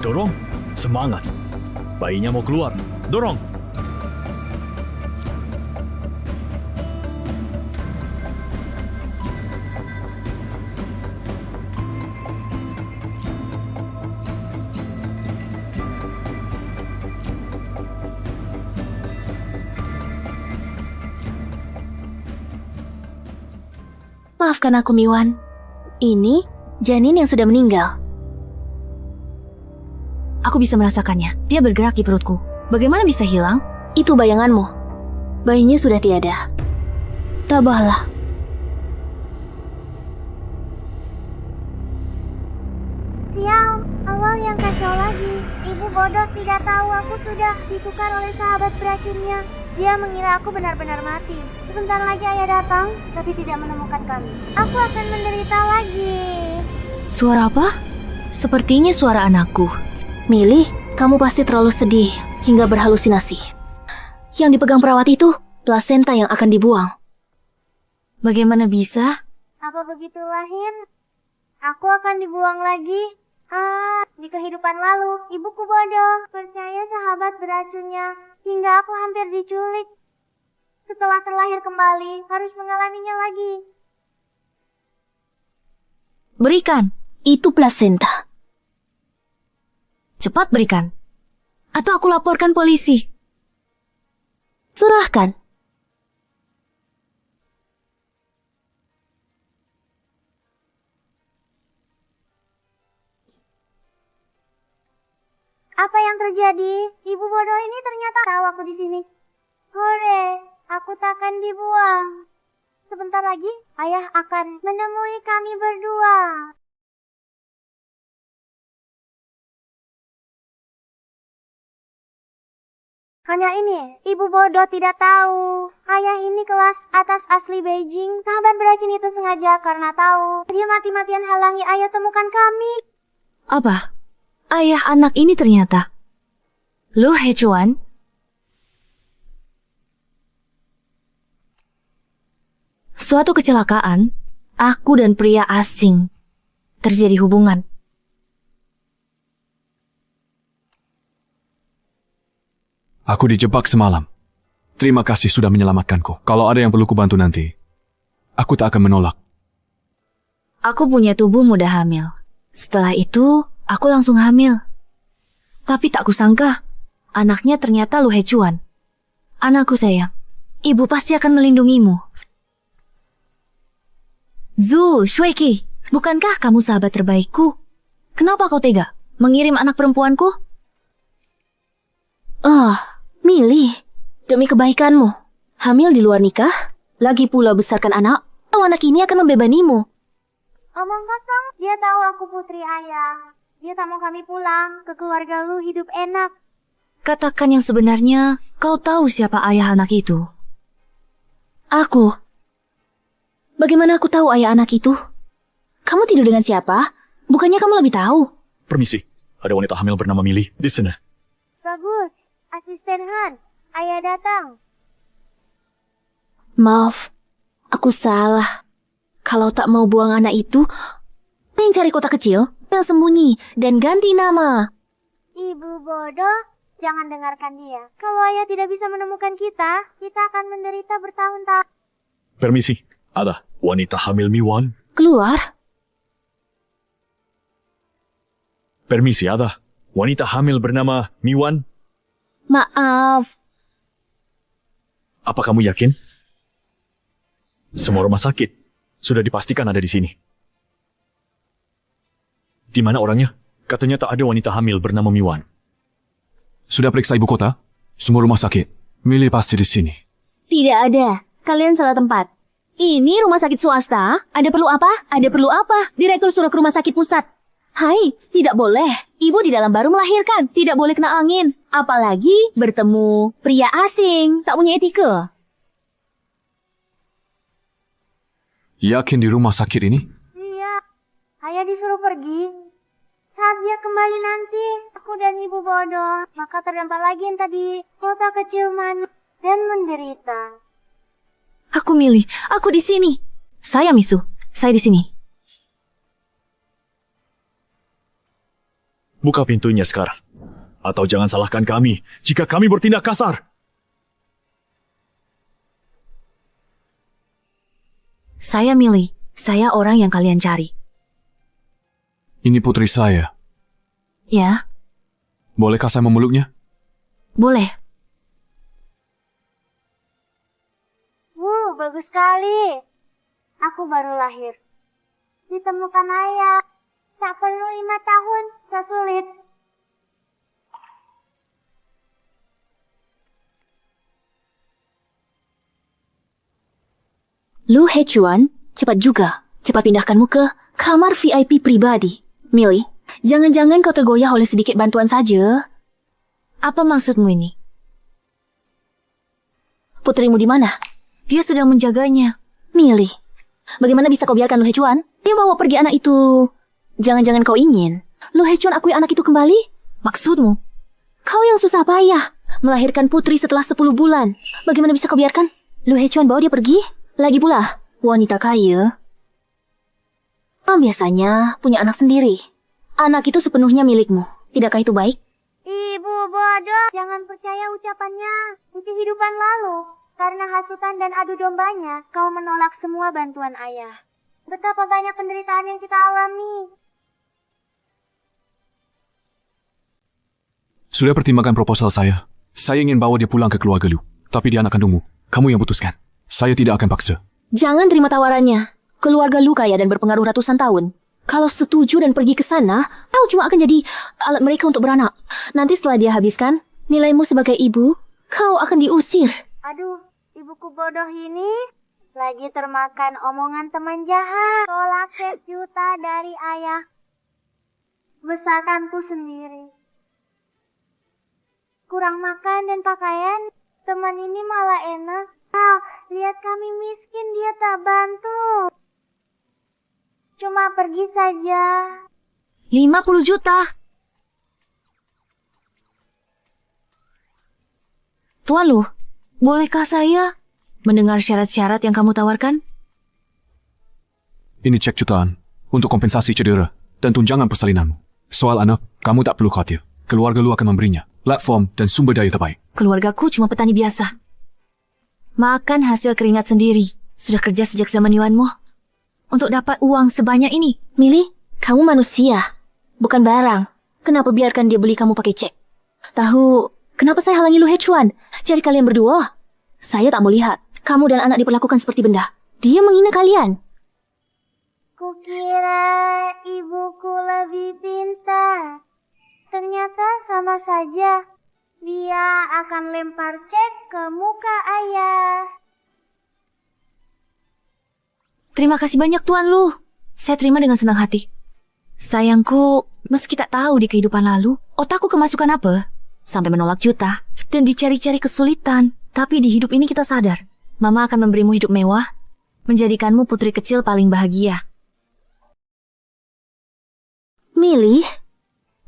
Dorong. Semangat. Bayinya mau keluar. Dorong. Maafkan aku, Miwan. Ini janin yang sudah meninggal. Aku bisa merasakannya. Dia bergerak di perutku. Bagaimana bisa hilang? Itu bayanganmu. Bayinya sudah tiada. Tabahlah. Sial, awal yang kacau lagi. Ibu bodoh tidak tahu aku sudah ditukar oleh sahabat beracunnya. Dia mengira aku benar-benar mati. Sebentar lagi ayah datang, tapi tidak menemukan kami. Aku akan menderita lagi. Suara apa? Sepertinya suara anakku. Milih, kamu pasti terlalu sedih hingga berhalusinasi. Yang dipegang perawat itu plasenta yang akan dibuang. Bagaimana bisa? Apa begitu lahir? Aku akan dibuang lagi. Di kehidupan lalu, ibuku bodoh, percaya sahabat beracunnya, hingga aku hampir diculik. Setelah terlahir kembali, harus mengalaminya lagi. Berikan. Itu plasenta. Cepat berikan. Atau aku laporkan polisi. Serahkan. Apa yang terjadi? Ibu bodoh ini ternyata tahu aku di sini. Hore, aku takkan dibuang. Sebentar lagi, ayah akan menemui kami berdua. Hanya ini, ibu bodoh tidak tahu. Ayah ini kelas atas asli Beijing. Sahabat beracun itu sengaja karena tahu. Dia mati-matian halangi ayah temukan kami. Apa? Ayah anak ini ternyata Lu Hechuan. Suatu kecelakaan, aku dan pria asing terjadi hubungan. Aku dijebak semalam. Terima kasih sudah menyelamatkanku. Kalau ada yang perlu kubantu nanti, aku tak akan menolak. Aku punya tubuh mudah hamil. Setelah itu, aku langsung hamil. Tapi tak kusangka, anaknya ternyata Lu Hechuan. Anakku sayang, ibu pasti akan melindungimu. Zhu Shuiki, bukankah kamu sahabat terbaikku? Kenapa kau tega mengirim anak perempuanku? Milih. Demi kebaikanmu. Hamil di luar nikah, lagi pula besarkan anak, anak ini akan membebanimu. Omong kosong, dia tahu aku putri ayah. Dia tak mau kami pulang ke keluarga lu hidup enak. Katakan yang sebenarnya, kau tahu siapa ayah anak itu. Aku. Bagaimana aku tahu ayah anak itu? Kamu tidur dengan siapa? Bukannya kamu lebih tahu? Permisi. Ada wanita hamil bernama Milih di sana. Bagus, asisten Han, ayah datang. Maaf, aku salah. Kalau tak mau buang anak itu, pengen cari kota kecil yang sembunyi dan ganti nama. Ibu bodoh, jangan dengarkan dia. Kalau ayah tidak bisa menemukan kita, kita akan menderita bertahun-tahun. Permisi. Ada wanita hamil Miwan. Keluar. Permisi, ada wanita hamil bernama Miwan. Maaf. Apa kamu yakin? Semua rumah sakit sudah dipastikan ada di sini. Di mana orangnya? Katanya tak ada wanita hamil bernama Miwan. Sudah periksa ibu kota? Semua rumah sakit. Milih pasti di sini. Tidak ada. Kalian salah tempat. Ini rumah sakit swasta. Ada perlu apa? Ada perlu apa? Direktur suruh ke rumah sakit pusat. Hai, tidak boleh. Ibu di dalam baru melahirkan. Tidak boleh kena angin. Apalagi bertemu pria asing. Tak punya etika. Yakin di rumah sakit ini? Iya, ayah disuruh pergi. Saat dia kembali nanti, aku dan ibu bodoh, maka terdampar lagi entah di kota kecil mana dan menderita. Aku Milih, aku di sini. Saya Misu, saya di sini. Buka pintunya sekarang. Atau jangan salahkan kami jika kami bertindak kasar. Saya Millie. Saya orang yang kalian cari. Ini putri saya. Ya, Bolehkah saya memeluknya? boleh. Bagus sekali. Aku baru lahir. Ditemukan ayah. Tak perlu 5 tahun, sesulit. Lu Hechuan, cepat juga. Cepat pindahkanmu ke kamar VIP pribadi. Millie, jangan-jangan kau tergoyah oleh sedikit bantuan saja. Apa maksudmu ini? Putrimu di mana? Dia sedang menjaganya. Millie, bagaimana bisa kau biarkan Lu Hechuan? Dia bawa pergi anak itu. Jangan-jangan kau ingin Lu Hechuan akui anak itu kembali? Maksudmu? Kau yang susah payah melahirkan putri setelah 10 bulan. Bagaimana bisa kau biarkan Lu Hechuan bawa dia pergi? Lagi pula, wanita kaya biasanya punya anak sendiri. Anak itu sepenuhnya milikmu. Tidakkah itu baik? Ibu bodoh, jangan percaya ucapannya. Di kehidupan lalu, karena hasutan dan adu dombanya, kau menolak semua bantuan ayah. Betapa banyak penderitaan yang kita alami. Sudah pertimbangkan proposal saya. Saya ingin bawa dia pulang ke keluarga Lu. Tapi dia anak kandungmu. Kamu yang putuskan. Saya tidak akan paksa. Jangan terima tawarannya. Keluarga Lu kaya dan berpengaruh ratusan tahun. Kalau setuju dan pergi ke sana, kau cuma akan jadi alat mereka untuk beranak. Nanti setelah dia habiskan nilaimu sebagai ibu, kau akan diusir. Aduh, ibuku bodoh ini lagi termakan omongan teman jahat. Tolak juta dari ayah. Besarkanku sendiri. Kurang makan dan pakaian, teman ini malah enak. Lihat kami miskin, dia tak bantu. Cuma pergi saja. 50 juta. Tuan Lu, bolehkah saya mendengar syarat-syarat yang kamu tawarkan? Ini cek jutaan untuk kompensasi cedera dan tunjangan persalinanmu. Soal anak, kamu tak perlu khawatir. Keluarga Lu akan memberinya platform dan sumber daya terbaik. Keluargaku cuma petani biasa. Makan hasil keringat sendiri. Sudah kerja sejak zaman Yuanmu. Untuk dapat uang sebanyak ini. Millie, kamu manusia, bukan barang. Kenapa biarkan dia beli kamu pakai cek? Tahu, kenapa saya halangi Lu Hechuan? Cari kalian berdua. Saya tak mau lihat kamu dan anak diperlakukan seperti benda. Dia menghina kalian. Kukira ibuku lebih pintar. Ternyata sama saja. Dia akan lempar cek ke muka ayah. Terima kasih banyak Tuan Lu. Saya terima dengan senang hati. Sayangku, meski tak tahu di kehidupan lalu, otakku kemasukan apa? Sampai menolak juta dan dicari-cari kesulitan. Tapi di hidup ini kita sadar, Mama akan memberimu hidup mewah, menjadikanmu putri kecil paling bahagia. Millie,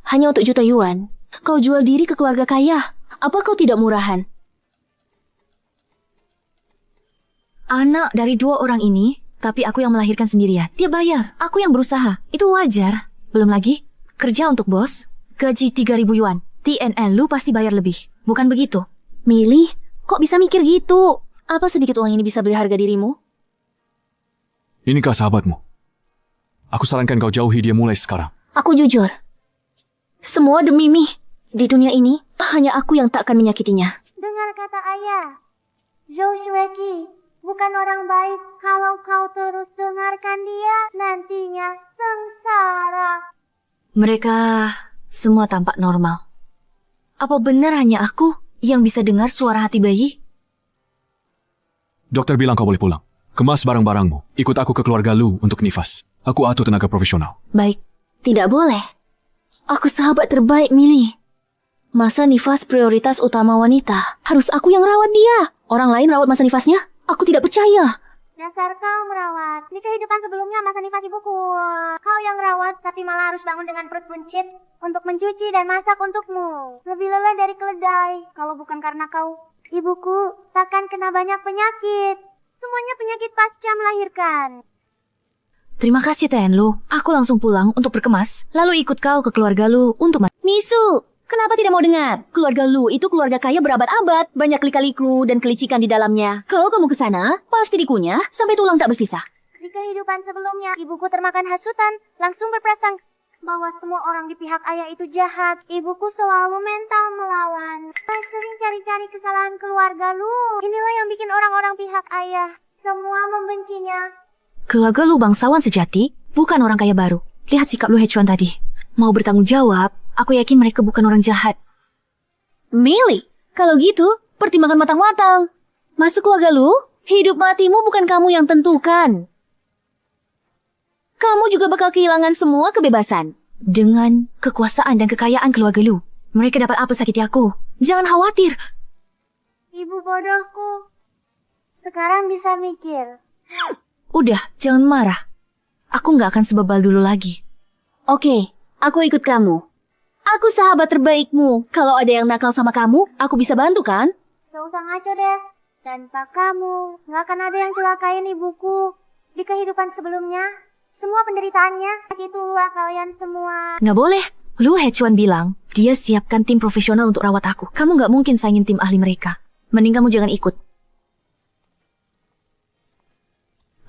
hanya untuk juta yuan, kau jual diri ke keluarga kaya. Apa kau tidak murahan? Anak dari 2 orang ini, tapi aku yang melahirkan sendirian. Dia bayar, aku yang berusaha. Itu wajar. Belum lagi, kerja untuk bos, gaji 3.000 yuan. TNL Lu pasti bayar lebih. Bukan begitu? Millie, kok bisa mikir gitu? Apa sedikit uang ini bisa beli harga dirimu? Inikah sahabatmu? Aku sarankan kau jauhi dia mulai sekarang. Aku jujur. Semua demi Mi. Di dunia ini, hanya aku yang tak akan menyakitinya. Dengar kata ayah. Zhou Shueki bukan orang baik. Kalau kau terus dengarkan dia, nantinya sengsara. Mereka semua tampak normal. Apa benar hanya aku yang bisa dengar suara hati bayi? Dokter bilang kau boleh pulang. Kemas barang-barangmu. Ikut aku ke keluarga Lu untuk nifas. Aku atur tenaga profesional. Baik. Tidak boleh. Aku sahabat terbaik Millie. Masa nifas prioritas utama wanita. Harus aku yang rawat dia. Orang lain rawat masa nifasnya? Aku tidak percaya. Dasar kau merawat. Di kehidupan sebelumnya masa nifas ibuku. Kau yang rawat tapi malah harus bangun dengan perut buncit untuk mencuci dan masak untukmu. Lebih lelah dari keledai. Kalau bukan karena kau, ibuku takkan kena banyak penyakit. Semuanya penyakit pasca melahirkan. Terima kasih Ten Lu. Aku langsung pulang untuk berkemas, lalu ikut kau ke keluarga Lu untuk Misu, kenapa tidak mau dengar? Keluarga Lu itu keluarga kaya berabad-abad, banyak lika-liku dan kelicikan di dalamnya. Kalau kamu ke sana, pasti dikunyah sampai tulang tak bersisa. Di kehidupan sebelumnya, ibuku termakan hasutan, langsung berprasangka bahwa semua orang di pihak ayah itu jahat. Ibuku selalu mental melawan. Saya sering cari-cari kesalahan keluarga Lu. Inilah yang bikin orang-orang pihak ayah semua membencinya. Keluarga Lu bangsawan sejati, bukan orang kaya baru. Lihat sikap Lu Hechuan tadi. Mau bertanggung jawab, aku yakin mereka bukan orang jahat. Milih, kalau gitu, pertimbangkan matang-matang. Masuk keluarga Lu, hidup matimu bukan kamu yang tentukan. Kamu juga bakal kehilangan semua kebebasan. Dengan kekuasaan dan kekayaan keluarga Lu, mereka dapat apa sakiti aku? Jangan khawatir. Ibu bodohku. Sekarang bisa mikir. Udah, jangan marah. Aku nggak akan sebebal dulu lagi. Oke, aku ikut kamu. Aku sahabat terbaikmu. Kalau ada yang nakal sama kamu, aku bisa bantu kan? Gak usah ngaco deh. Tanpa kamu, gak akan ada yang celakain ibuku. Di kehidupan sebelumnya, semua penderitaannya, itulah kalian semua. Nggak boleh. Lu Hechuan bilang, dia siapkan tim profesional untuk rawat aku. Kamu nggak mungkin saingin tim ahli mereka. Mending kamu jangan ikut.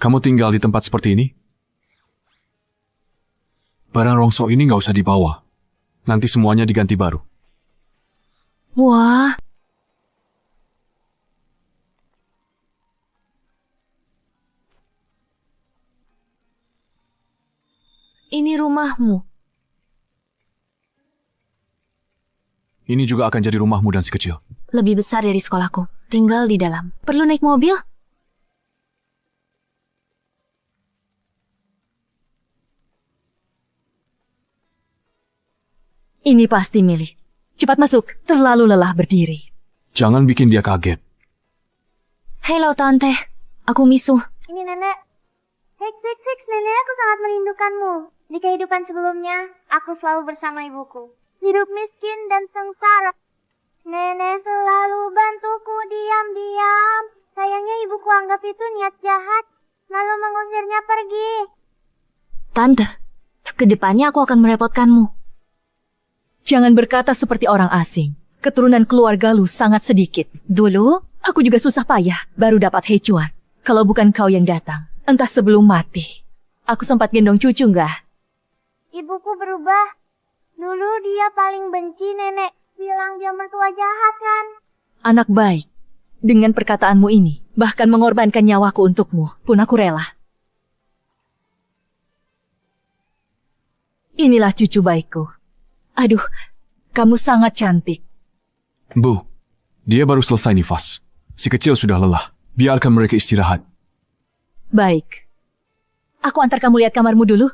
Kamu tinggal di tempat seperti ini? Barang rongsok ini nggak usah dibawa. Nanti semuanya diganti baru. Wah. Ini rumahmu. Ini juga akan jadi rumahmu dan si kecil. Lebih besar dari sekolahku. Tinggal di dalam. Perlu naik mobil? Ini pasti Milih. Cepat masuk, terlalu lelah berdiri. Jangan bikin dia kaget. Halo Tante, aku Misu. Ini nenek. Heks, nenek, aku sangat merindukanmu. Di kehidupan sebelumnya, aku selalu bersama ibuku. Hidup miskin dan sengsara. Nenek selalu bantuku diam-diam. Sayangnya ibuku anggap itu niat jahat, lalu mengusirnya pergi. Tante, kedepannya aku akan merepotkanmu. Jangan berkata seperti orang asing. Keturunan keluarga Lu sangat sedikit. Dulu, aku juga susah payah baru dapat Hechuan. Kalau bukan kau yang datang, entah sebelum mati. Aku sempat gendong cucu nggak? Ibuku berubah. Dulu dia paling benci nenek. Bilang dia mertua jahat kan? Anak baik. Dengan perkataanmu ini, bahkan mengorbankan nyawaku untukmu, pun aku rela. Inilah cucu baikku. Aduh, kamu sangat cantik. Bu, dia baru selesai nifas. Si kecil sudah lelah. Biarkan mereka istirahat. Baik. Aku antar kamu lihat kamarmu dulu.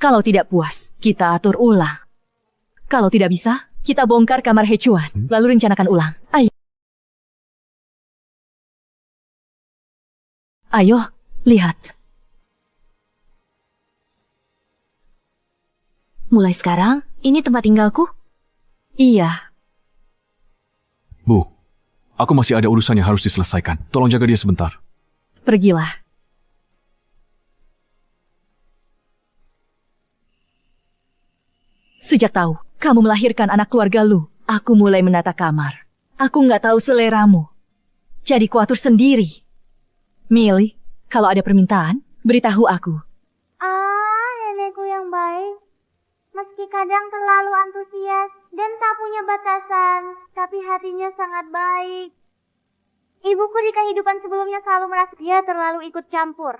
Kalau tidak puas, kita atur ulang. Kalau tidak bisa, kita bongkar kamar Hechuan, lalu rencanakan ulang. Ayo. Ayo, lihat. Mulai sekarang, ini tempat tinggalku? Iya. Bu, aku masih ada urusan yang harus diselesaikan. Tolong jaga dia sebentar. Pergilah. Sejak tahu kamu melahirkan anak keluarga Lu, aku mulai menata kamar. Aku nggak tahu seleramu. Jadi kuatur sendiri. Milih, kalau ada permintaan, beritahu aku. Nenekku yang baik. Meski kadang terlalu antusias dan tak punya batasan, tapi hatinya sangat baik. Ibuku di kehidupan sebelumnya selalu merasa dia terlalu ikut campur.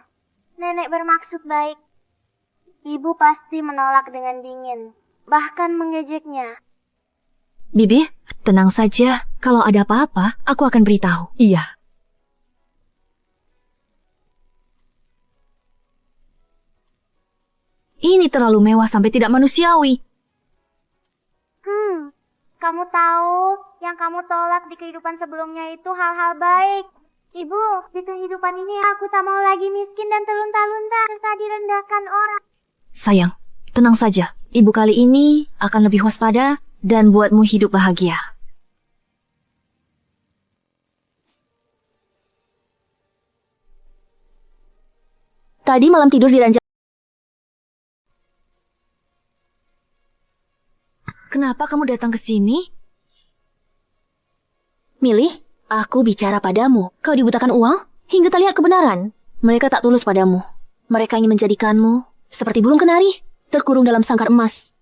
Nenek bermaksud baik. Ibu pasti menolak dengan dingin, bahkan mengejeknya. Bibi, tenang saja. Kalau ada apa-apa, aku akan beritahu. Iya. Ini terlalu mewah sampai tidak manusiawi. Kamu tahu, yang kamu tolak di kehidupan sebelumnya itu hal-hal baik. Ibu, di kehidupan ini aku tak mau lagi miskin dan terlunta-lunta serta direndahkan orang. Sayang, tenang saja. Ibu kali ini akan lebih waspada dan buatmu hidup bahagia. Tadi malam tidur di ranjang. Kenapa kamu datang ke sini? Milih, aku bicara padamu. Kau dibutakan uang hingga tak lihat kebenaran. Mereka tak tulus padamu. Mereka ingin menjadikanmu seperti burung kenari, terkurung dalam sangkar emas.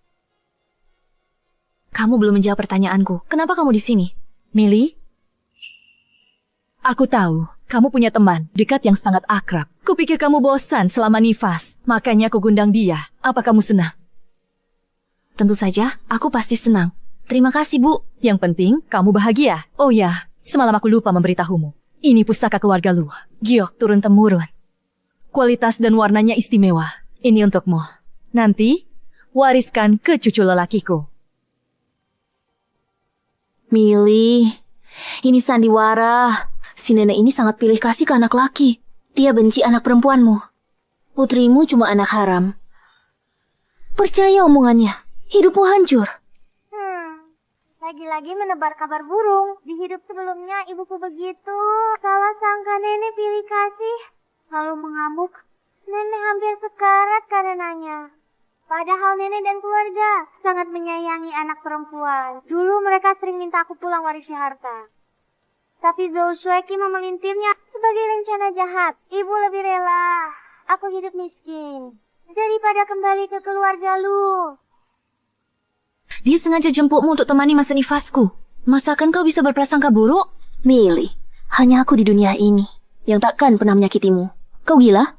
Kamu belum menjawab pertanyaanku. Kenapa kamu di sini? Millie, aku tahu kamu punya teman dekat yang sangat akrab. Kupikir kamu bosan selama nifas, makanya aku gundang dia. Apa kamu senang? Tentu saja, aku pasti senang. Terima kasih, Bu. Yang penting kamu bahagia. Oh ya, semalam aku lupa memberitahumu. Ini pusaka keluarga Lu, giok turun-temurun. Kualitas dan warnanya istimewa. Ini untukmu. Nanti, wariskan ke cucu lelakiku. Milih, ini sandiwara. Si nenek ini sangat pilih kasih ke anak laki. Dia benci anak perempuanmu. Putrimu cuma anak haram. Percaya omongannya, hidupmu hancur. Lagi-lagi menebar kabar burung. Di hidup sebelumnya ibuku begitu. Salah sangka nenek pilih kasih. Lalu mengamuk. Nenek hampir sekarat karenanya. Padahal nenek dan keluarga sangat menyayangi anak perempuan. Dulu mereka sering minta aku pulang warisi harta. Tapi Zhou Shueqi memelintirnya sebagai rencana jahat. Ibu lebih rela aku hidup miskin daripada kembali ke keluarga Lu. Dia sengaja jemputmu untuk temani masa nifasku. Masakan kau bisa berprasangka buruk? Milih, hanya aku di dunia ini yang takkan pernah menyakitimu. Kau gila?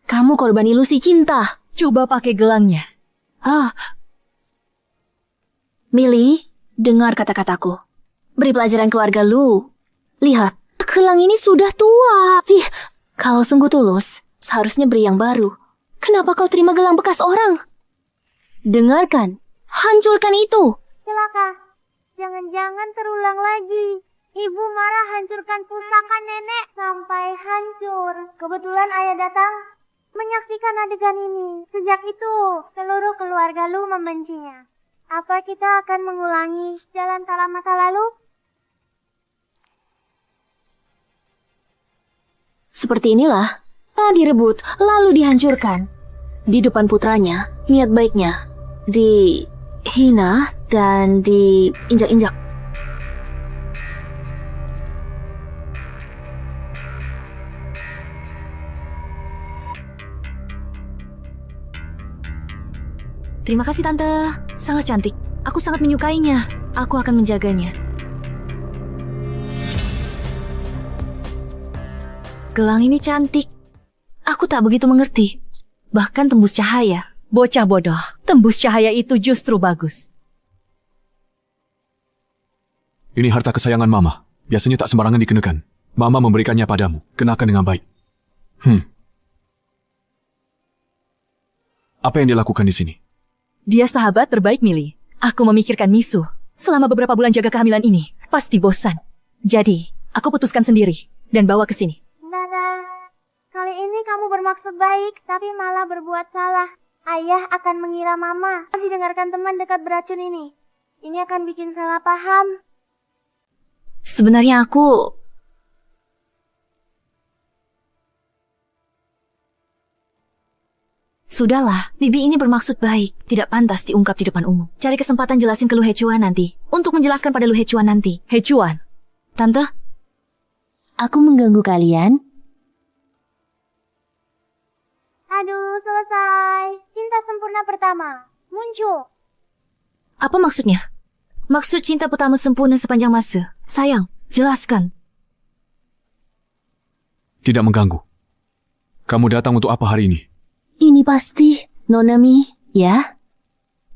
Kamu korban ilusi cinta. Coba pakai gelangnya. Milih, dengar kata-kataku. Beri pelajaran keluarga Lu. Lihat, gelang ini sudah tua. Kau sungguh tulus. Seharusnya beri yang baru. Kenapa kau terima gelang bekas orang? Dengarkan, hancurkan itu. Celaka, jangan-jangan terulang lagi. Ibu marah hancurkan pusaka nenek sampai hancur. Kebetulan ayah datang menyaksikan adegan ini. Sejak itu, seluruh keluarga Lu membencinya. Apa kita akan mengulangi jalan salah masa lalu? Seperti inilah, direbut lalu dihancurkan. Di depan putranya, niat baiknya dihina dan diinjak-injak. Terima kasih, Tante. Sangat cantik. Aku sangat menyukainya. Aku akan menjaganya. Gelang ini cantik. Aku tak begitu mengerti. Bahkan tembus cahaya. Bocah bodoh, tembus cahaya itu justru bagus. Ini harta kesayangan Mama. Biasanya tak sembarangan dikenakan. Mama memberikannya padamu. Kenakan dengan baik. Apa yang dia lakukan di sini? Dia sahabat terbaik Millie. Aku memikirkan Misu. Selama beberapa bulan jaga kehamilan ini, pasti bosan. Jadi, aku putuskan sendiri dan bawa ke sini. Nara, kali ini kamu bermaksud baik, tapi malah berbuat salah. Ayah akan mengira Mama masih dengarkan teman dekat beracun ini. Ini akan bikin salah paham. Sebenarnya aku... Sudahlah, Bibi ini bermaksud baik. Tidak pantas diungkap di depan umum. Cari kesempatan jelasin ke Lu Hechuan nanti. Untuk menjelaskan pada Lu Hechuan nanti. Hechuan, Tante, Aku mengganggu kalian? Aduh, selesai. Cinta sempurna pertama muncul. apa maksudnya? Maksud cinta pertama sempurna sepanjang masa. Sayang, jelaskan. Tidak mengganggu. Kamu datang untuk apa hari ini? Ini pasti Nonami, ya?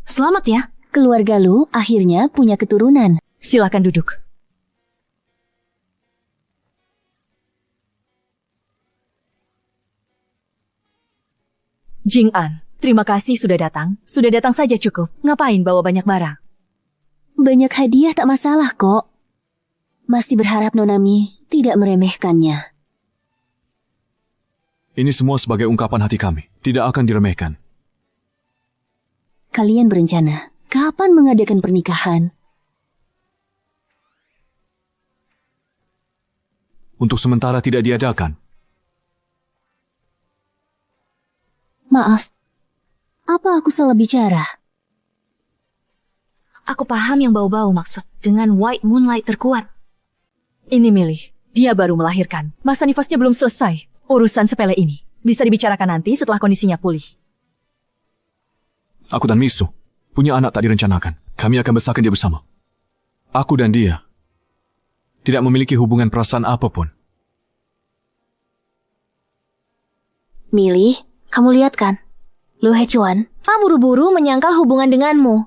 Selamat ya. Keluarga Lu akhirnya punya keturunan. silakan duduk. Jing An, terima kasih sudah datang. Sudah datang saja cukup. Ngapain bawa banyak barang? Banyak hadiah tak masalah kok. Masih berharap Nonami tidak meremehkannya. Ini semua sebagai ungkapan hati kami. Tidak akan diremehkan. Kalian berencana kapan mengadakan pernikahan? Untuk sementara tidak diadakan. Maaf, apa aku salah bicara? Aku paham yang bau-bau maksud dengan white moonlight terkuat. Ini Milih, dia baru melahirkan. Masa nifasnya belum selesai. Urusan sepele ini bisa dibicarakan nanti setelah kondisinya pulih. Aku dan Misu punya anak tak direncanakan. Kami akan besarkan dia bersama. Aku dan dia tidak memiliki hubungan perasaan apapun. Milih, kamu lihat kan? Lu Hechuan, buru-buru menyangkal hubungan denganmu.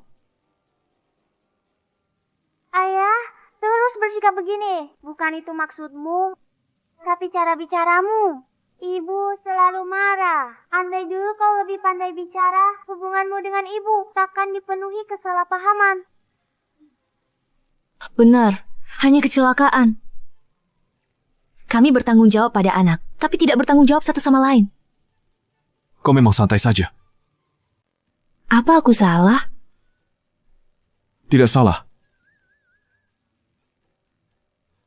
Ayah, terus bersikap begini. Bukan itu maksudmu. Tapi cara bicaramu. Ibu selalu marah. Andai dulu kau lebih pandai bicara, hubunganmu dengan ibu takkan dipenuhi kesalahpahaman. Benar, hanya kecelakaan. Kami bertanggung jawab pada anak, tapi tidak bertanggung jawab satu sama lain. Kau memang santai saja. Apa aku salah? Tidak salah.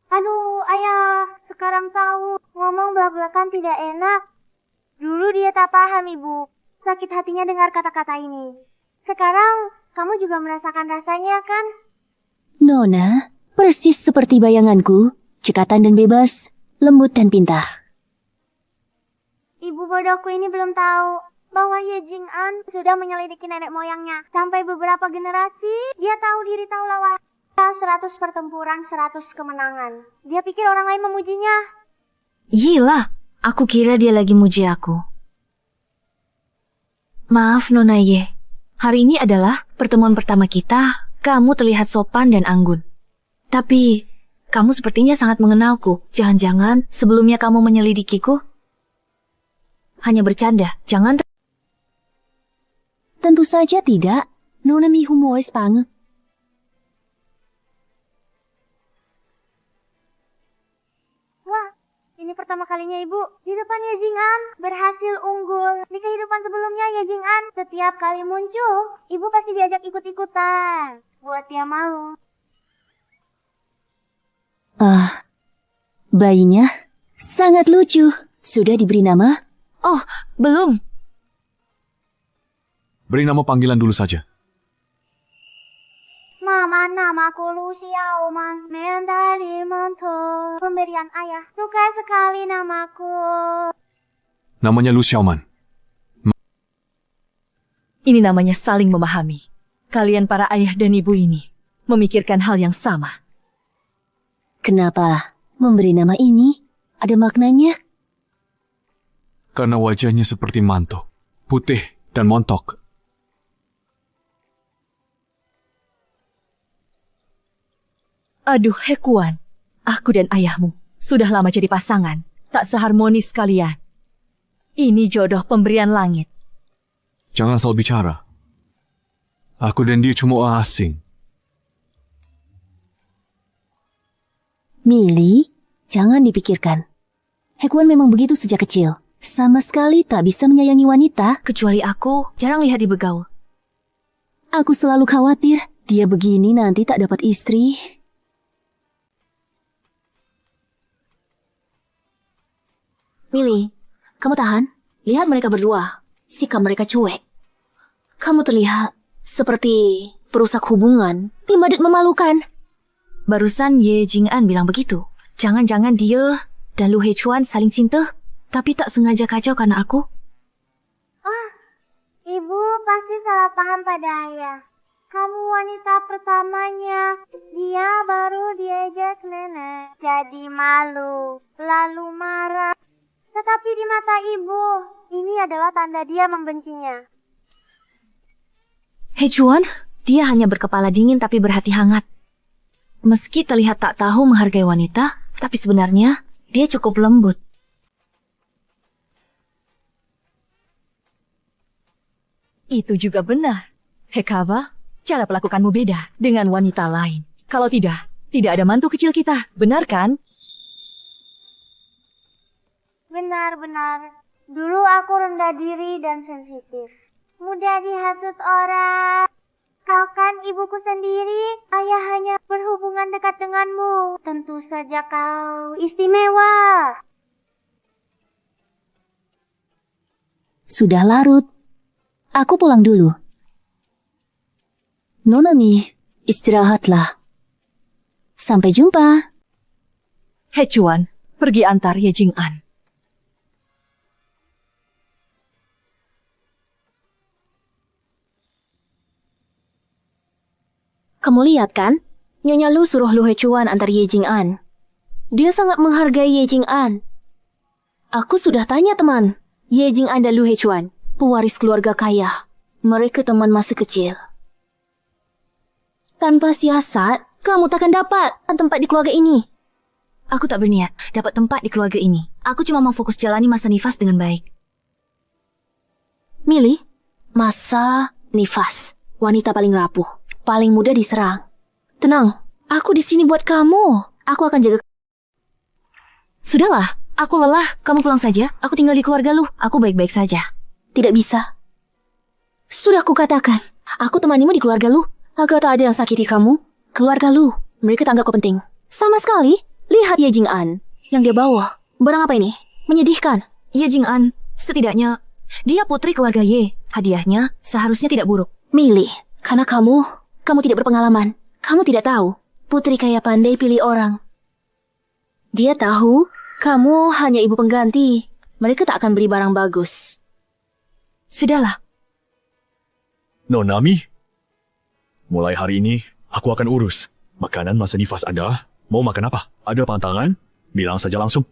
Aduh, ayah, sekarang tahu ngomong belak-belakan tidak enak. Dulu dia tak paham, ibu. Sakit hatinya dengar kata-kata ini. Sekarang kamu juga merasakan rasanya, kan? Nona, persis seperti bayanganku, cekatan dan bebas, lembut dan pintar. Ibu bodohku ini belum tahu bahwa Ye Jing'an sudah menyelidiki nenek moyangnya. Sampai beberapa generasi, dia tahu diri tahu lawan. 100 pertempuran, 100 kemenangan. Dia pikir orang lain memujinya. Gila, aku kira dia lagi muji aku. Maaf Nona Ye, hari ini adalah pertemuan pertama kita. Kamu terlihat sopan dan anggun. Tapi, kamu sepertinya sangat mengenalku. Jangan-jangan sebelumnya kamu menyelidikiku? Hanya bercanda, jangan... Tentu saja tidak. Nona mi humoris banget. Wah, ini pertama kalinya ibu di depan Ye Jing'an berhasil unggul. Di kehidupan sebelumnya Ye Jing'an setiap kali muncul, ibu pasti diajak ikut-ikutan. Buat dia malu. Bayinya sangat lucu. Sudah diberi nama? Oh, belum. Beri nama panggilan dulu saja. Mama, namaku Lu Xiaoman. Mentari mentor. Pemberian ayah. Suka sekali namaku. Namanya Lu Xiaoman. Ini namanya saling memahami. Kalian para ayah dan ibu ini memikirkan hal yang sama. Kenapa memberi nama ini? Ada maknanya? Karena wajahnya seperti manto, putih dan montok. Aduh, Hekuan. Aku dan ayahmu sudah lama jadi pasangan. Tak seharmonis kalian. Ini jodoh pemberian langit. Jangan asal bicara. Aku dan dia cuma orang asing. Milih, jangan dipikirkan. Hekuan memang begitu sejak kecil. Sama sekali tak bisa menyayangi wanita. Kecuali aku, jarang lihat dia bergaul. Aku selalu khawatir dia begini nanti tak dapat istri. Milih, kamu tahan. Lihat mereka berdua. Sikap mereka cuek. Kamu terlihat seperti perusak hubungan. Tim badut memalukan. Barusan Ye Jing'an bilang begitu. Jangan-jangan dia dan Lu Hechuan saling cinta, tapi tak sengaja kacau karena aku. Ibu pasti salah paham pada ayah. Kamu wanita pertamanya. Dia baru diajak nenek. Jadi malu. Lalu marah. Tetapi di mata ibu, ini adalah tanda dia membencinya. Hechuan, dia hanya berkepala dingin tapi berhati hangat. Meski terlihat tak tahu menghargai wanita, tapi sebenarnya dia cukup lembut. Itu juga benar. Hekava, cara perlakukanmu beda dengan wanita lain. Kalau tidak ada mantu kecil kita. Benar kan? Benar-benar. Dulu aku rendah diri dan sensitif. Mudah dihasut orang. Kau kan ibuku sendiri. Ayah hanya berhubungan dekat denganmu. Tentu saja kau istimewa. Sudah larut. Aku pulang dulu. Nona Mi, Istirahatlah. Sampai jumpa. He Chuan, pergi antar Ye Jing'an. Kamu lihat kan? Nyonya Lu suruh Lu Hechuan antar Ye Jing'an. Dia sangat menghargai Ye Jing'an. Aku sudah tanya teman. Ye Jing'an dan Lu Hechuan, pewaris keluarga kaya. Mereka teman masa kecil. Tanpa siasat, kamu takkan dapat tempat di keluarga ini. Aku tak berniat dapat tempat di keluarga ini. Aku cuma mau fokus jalani masa nifas dengan baik. Milih, masa nifas. Wanita paling rapuh, paling mudah diserang. Tenang, aku di sini buat kamu. Aku akan jaga. Sudahlah, aku lelah. Kamu pulang saja. Aku tinggal di keluarga Lu. Aku baik-baik saja. Tidak bisa. Sudah aku katakan, aku temanimu di keluarga Lu. Agar tak ada yang sakiti kamu. Keluarga Lu, mereka tak anggap kau penting. Sama sekali. Lihat Ye Jing'an yang dia bawa. Barang apa ini? Menyedihkan. Ye Jing'an, setidaknya dia putri keluarga Ye. Hadiahnya seharusnya tidak buruk. Milih, karena kamu tidak berpengalaman. Kamu tidak tahu, putri kaya pandai pilih orang. Dia tahu, kamu hanya ibu pengganti. Mereka tak akan beri barang bagus. Sudahlah. Nona Mi, mulai hari ini aku akan urus makanan masa nifas Anda. Mau makan apa? Ada pantangan? Bilang saja langsung.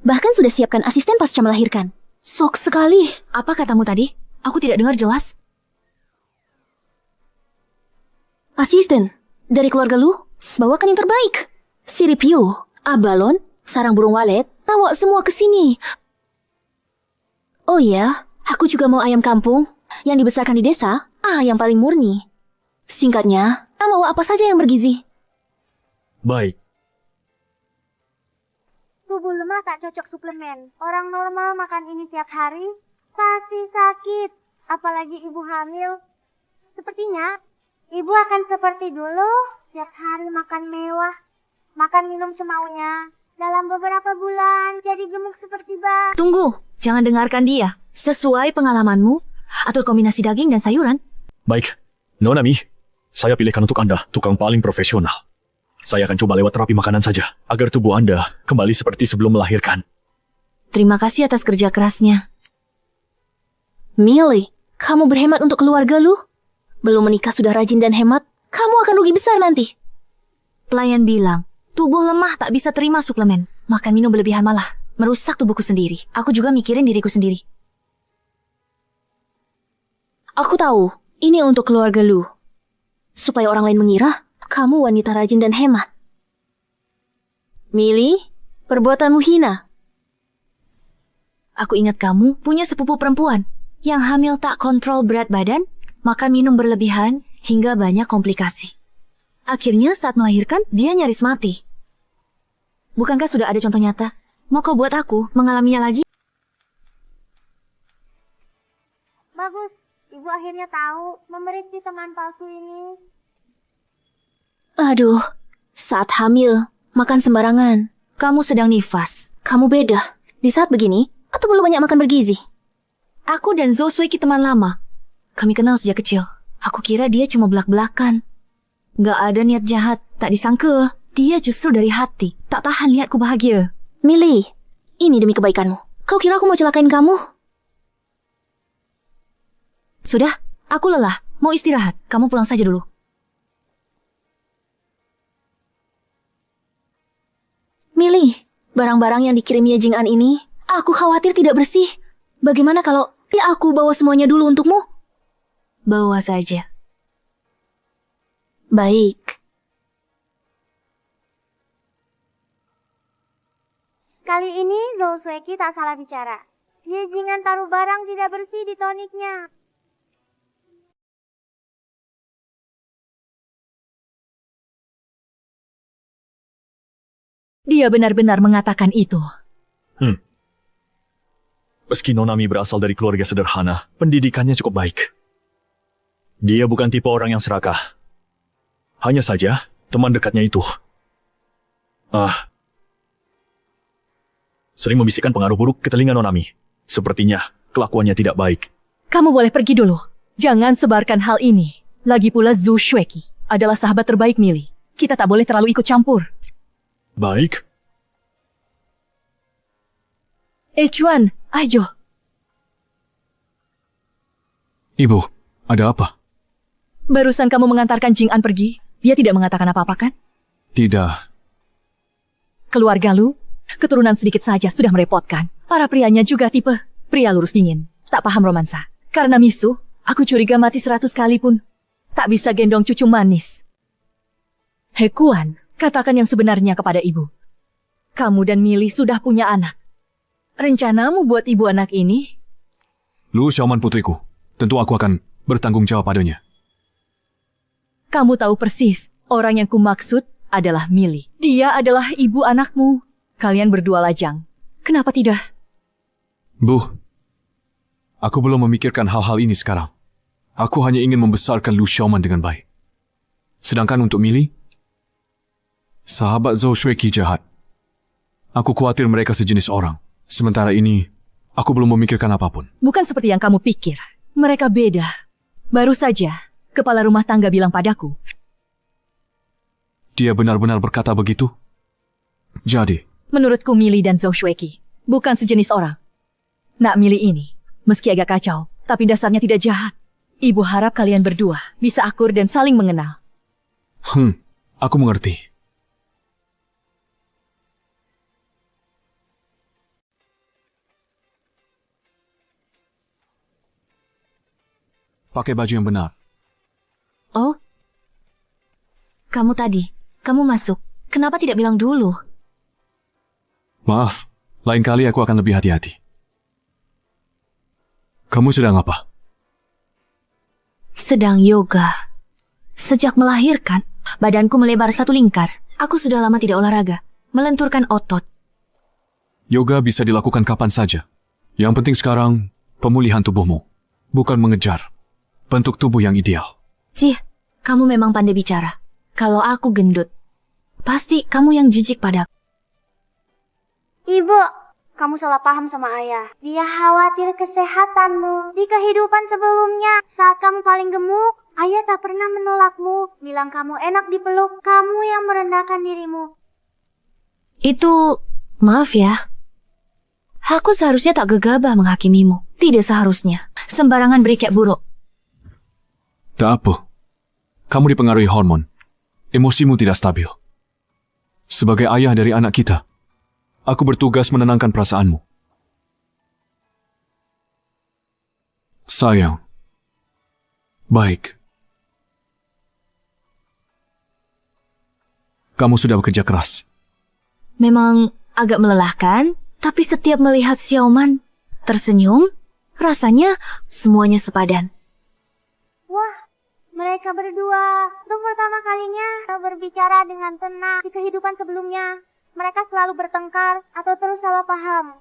Bahkan sudah siapkan asisten pasca melahirkan. Sok sekali. Apa katamu tadi? Aku tidak dengar jelas. Asisten dari keluarga Lu, bawakan yang terbaik. Sirip Yu, abalon, sarang burung walet, bawa semua ke sini. Oh ya, aku juga mau ayam kampung yang dibesarkan di desa, yang paling murni. Singkatnya, mau apa saja yang bergizi. Baik. Tubuh lemah tak cocok suplemen. Orang normal makan ini tiap hari pasti sakit. Apalagi ibu hamil. Sepertinya ibu akan seperti dulu. Tiap hari makan mewah. Makan minum semaunya. Dalam beberapa bulan jadi gemuk seperti bak. Tunggu, jangan dengarkan dia. Sesuai pengalamanmu, atur kombinasi daging dan sayuran. Baik. Nona Mi, saya pilihkan untuk Anda tukang paling profesional. Saya akan coba lewat terapi makanan saja, agar tubuh Anda kembali seperti sebelum melahirkan. Terima kasih atas kerja kerasnya. Millie, kamu berhemat untuk keluarga Lu? Belum menikah sudah rajin dan hemat? Kamu akan rugi besar nanti. Pelayan bilang, tubuh lemah tak bisa terima suplemen. Makan minum berlebihan malah merusak tubuhku sendiri. Aku juga mikirin diriku sendiri. Aku tahu, ini untuk keluarga Lu. Supaya orang lain mengira kamu wanita rajin dan hemat. Millie, perbuatanmu hina. Aku ingat kamu punya sepupu perempuan yang hamil tak kontrol berat badan, makan minum berlebihan, hingga banyak komplikasi. Akhirnya saat melahirkan, dia nyaris mati. Bukankah sudah ada contoh nyata? Mau kau buat aku mengalaminya lagi? Bagus, ibu akhirnya tahu memeriksa teman palsu ini. Aduh, saat hamil, makan sembarangan. Kamu sedang nifas. Kamu beda. Di saat begini, atau perlu banyak makan bergizi. Aku dan Zhou Suiki teman lama. Kami kenal sejak kecil. Aku kira dia cuma belak-belakan. Gak ada niat jahat, tak disangka. Dia justru dari hati. Tak tahan lihatku bahagia. Millie, ini demi kebaikanmu. Kau kira aku mau celakain kamu? Sudah, aku lelah. Mau istirahat. Kamu pulang saja dulu. Millie, barang-barang yang dikirim Ye Jing'an ini, aku khawatir tidak bersih. Bagaimana kalau aku bawa semuanya dulu untukmu? Bawa saja. Baik. Kali ini Zhou Sueki tak salah bicara. Ye Jing'an taruh barang tidak bersih di toniknya. Dia benar-benar mengatakan itu. Meski Nona Mi berasal dari keluarga sederhana, pendidikannya cukup baik. Dia bukan tipe orang yang serakah. Hanya saja, teman dekatnya itu sering membisikkan pengaruh buruk ke telinga Nona Mi. Sepertinya kelakuannya tidak baik. Kamu boleh pergi dulu. Jangan sebarkan hal ini. Lagi pula Zhou Shueki adalah sahabat terbaik Millie. Kita tak boleh terlalu ikut campur. Baik. Chuan, ayo. Ibu, ada apa? Barusan kamu mengantarkan Jing An pergi. Dia tidak mengatakan apa-apa kan? Tidak. Keluarga Lu, keturunan sedikit saja sudah merepotkan. Para prianya juga tipe pria lurus dingin. Tak paham romansa. Karena Misu, aku curiga mati 100 kali pun tak bisa gendong cucu manis. Hekuan, katakan yang sebenarnya kepada ibu. Kamu dan Millie sudah punya anak. Rencanamu buat ibu anak ini? Lu Xiaoman putriku. Tentu aku akan bertanggung jawab padanya. Kamu tahu persis, orang yang kumaksud adalah Millie. Dia adalah ibu anakmu. Kalian berdua lajang. Kenapa tidak? Bu, aku belum memikirkan hal-hal ini sekarang. Aku hanya ingin membesarkan Lu Xiaoman dengan baik. Sedangkan untuk Millie, sahabat Zhou Shueki jahat. Aku khawatir mereka sejenis orang. Sementara ini, aku belum memikirkan apapun. Bukan seperti yang kamu pikir. Mereka beda. Baru saja, kepala rumah tangga bilang padaku. Dia benar-benar berkata begitu? Jadi, Menurutku Millie dan Zhou Shueki bukan sejenis orang. Nak Millie ini, meski agak kacau, tapi dasarnya tidak jahat. Ibu harap kalian berdua bisa akur dan saling mengenal. aku mengerti. Pakai baju yang benar. Oh, kamu masuk. Kenapa tidak bilang dulu? Maaf, lain kali aku akan lebih hati-hati. Kamu sedang apa? Sedang yoga. Sejak melahirkan, badanku melebar 1 lingkar. Aku sudah lama tidak olahraga, melenturkan otot. Yoga bisa dilakukan kapan saja. Yang penting sekarang, pemulihan tubuhmu. Bukan mengejar bentuk tubuh yang ideal. Cih, kamu memang pandai bicara. Kalau aku gendut, pasti kamu yang jijik padaku. Ibu, kamu salah paham sama ayah. Dia khawatir kesehatanmu. Di kehidupan sebelumnya, saat kamu paling gemuk, ayah tak pernah menolakmu. Bilang kamu enak dipeluk, kamu yang merendahkan dirimu. Itu, maaf ya. Aku seharusnya tak gegabah menghakimimu. Tidak seharusnya. Sembarangan berikat buruk. Tak apa. Kamu dipengaruhi hormon. Emosimu tidak stabil. Sebagai ayah dari anak kita, aku bertugas menenangkan perasaanmu. Sayang. Baik. Kamu sudah bekerja keras. Memang agak melelahkan, tapi setiap melihat Xiaoman tersenyum, rasanya semuanya sepadan. Wah, mereka berdua untuk pertama kalinya berbicara dengan tenang. Di kehidupan sebelumnya, mereka selalu bertengkar atau terus salah paham.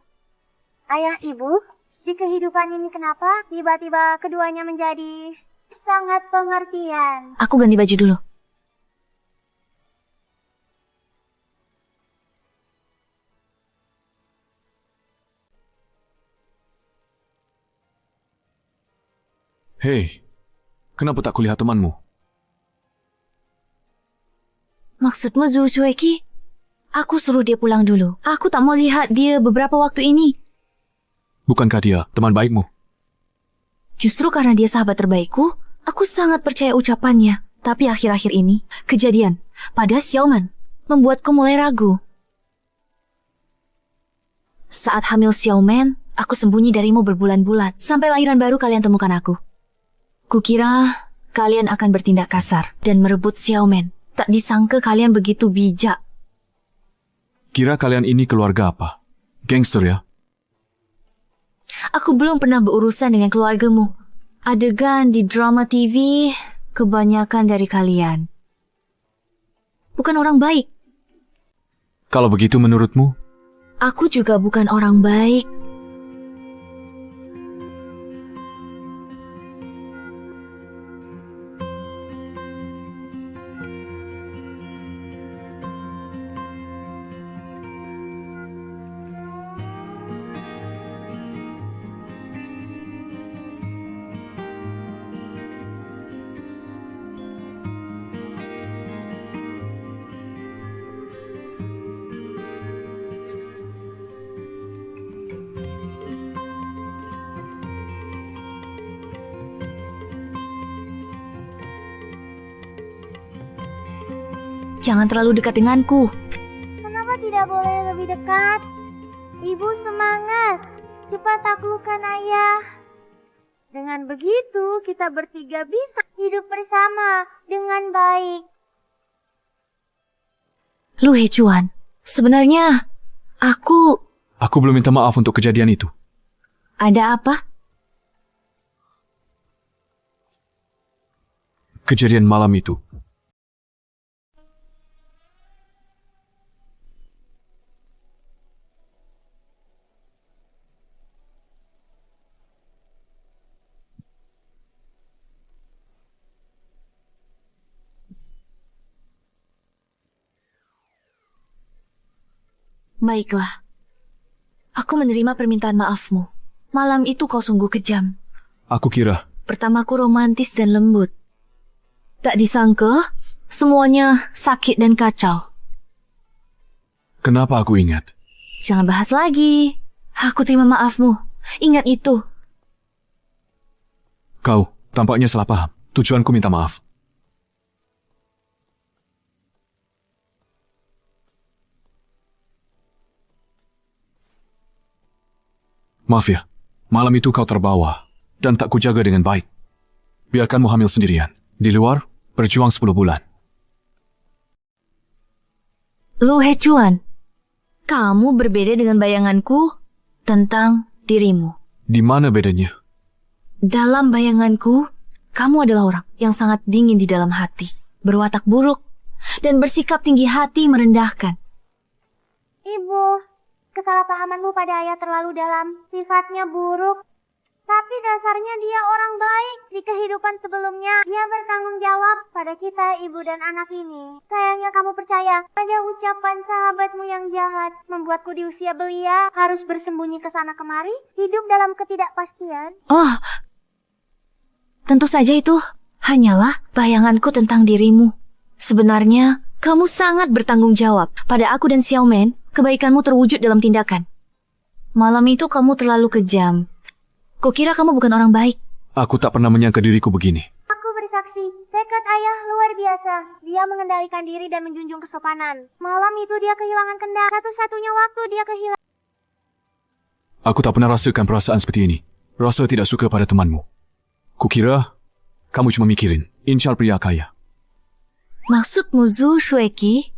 Ayah ibu, di kehidupan ini kenapa tiba-tiba keduanya menjadi sangat pengertian? Aku ganti baju dulu. Hei, kenapa tak kulihat temanmu? Maksudmu Zhou Shueki? Aku suruh dia pulang dulu. Aku tak mau lihat dia beberapa waktu ini. Bukankah dia teman baikmu? Justru karena dia sahabat terbaikku, aku sangat percaya ucapannya. Tapi akhir-akhir ini, kejadian pada Xiaoman membuatku mulai ragu. Saat hamil Xiaoman, aku sembunyi darimu berbulan-bulan. Sampai lahiran baru kalian temukan aku. Kukira kalian akan bertindak kasar dan merebut Xiaoman. Tak disangka kalian begitu bijak. Kira kalian ini keluarga apa? Gangster ya? Aku belum pernah berurusan dengan keluargamu. Adegan di drama TV, kebanyakan dari kalian bukan orang baik. Kalau begitu menurutmu? Aku juga bukan orang baik. Jangan terlalu dekat denganku. Kenapa tidak boleh lebih dekat? Ibu semangat. Cepat taklukkan ayah. Dengan begitu, kita bertiga bisa hidup bersama dengan baik. Lu Hechuan, sebenarnya aku... Aku belum minta maaf untuk kejadian itu. Ada apa? Kejadian malam itu. Baiklah. Aku menerima permintaan maafmu. Malam itu kau sungguh kejam. Aku kira Pertamaku romantis dan lembut. Tak disangka, semuanya sakit dan kacau. kenapa aku ingat. Jangan bahas lagi. Aku terima maafmu. Ingat itu. Kau tampaknya salah paham. Tujuanku minta maaf. Maaf ya, malam itu kau terbawa dan tak kujaga dengan baik. Biarkanmu hamil sendirian. Di luar, berjuang 10 bulan. Lu Hechuan, kamu berbeda dengan bayanganku tentang dirimu. Di mana bedanya? Dalam bayanganku, kamu adalah orang yang sangat dingin di dalam hati, berwatak buruk, dan bersikap tinggi hati merendahkan. Ibu, kesalahpahamanmu pada ayah terlalu dalam. Sifatnya buruk. Tapi dasarnya dia orang baik. Di kehidupan sebelumnya, dia bertanggung jawab pada kita, ibu dan anak ini. Sayangnya kamu percaya pada ucapan sahabatmu yang jahat. Membuatku di usia belia harus bersembunyi ke sana kemari, hidup dalam ketidakpastian. Oh, tentu saja itu hanyalah bayanganku tentang dirimu. Sebenarnya, kamu sangat bertanggung jawab. Pada aku dan Xiaomen, kebaikanmu terwujud dalam tindakan. Malam itu kamu terlalu kejam. Kukira kamu bukan orang baik. Aku tak pernah menyangka diriku begini. Aku bersaksi, tekad ayah luar biasa. Dia mengendalikan diri dan menjunjung kesopanan. Malam itu dia kehilangan kendali. Satu-satunya waktu dia kehilangan. Aku tak pernah rasakan perasaan seperti ini. Rasa tidak suka pada temanmu. Kukira kamu cuma mikirin incar pria kaya. Maksudmu Zhu Shueki?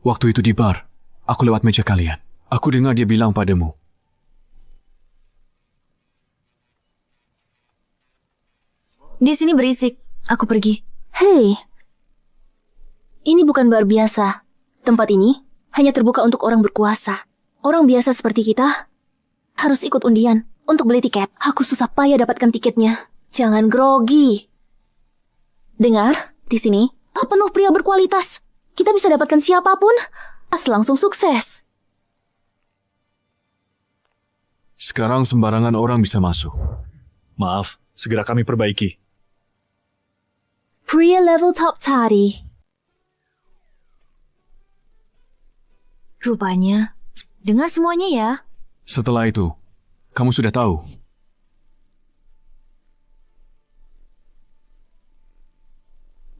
Waktu itu di bar, aku lewat meja kalian. Aku dengar dia bilang padamu, Di sini berisik. Aku pergi. Hei, ini bukan bar biasa. Tempat ini hanya terbuka untuk orang berkuasa. Orang biasa seperti kita harus ikut undian untuk beli tiket. Aku susah payah dapatkan tiketnya. Jangan grogi. Dengar, di sini penuh pria berkualitas. Kita bisa dapatkan siapapun, langsung sukses. sekarang sembarangan orang bisa masuk. Maaf, segera kami perbaiki. Pria level top tadi. Rupanya, dengar semuanya ya. Setelah itu, kamu sudah tahu.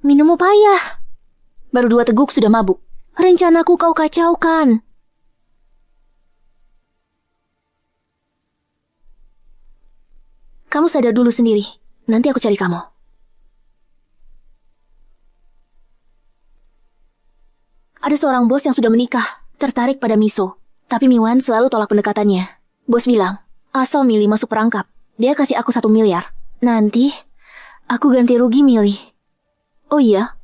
Minummu payah. Baru 2 teguk sudah mabuk. Rencanaku kau kacaukan. Kamu sadar dulu sendiri. Nanti aku cari kamu. Ada seorang bos yang sudah menikah, tertarik pada Miso. Tapi Miwan selalu tolak pendekatannya. Bos bilang, asal Mili masuk perangkap, dia kasih aku 1 miliar. Nanti, aku ganti rugi Mili. Oh iya,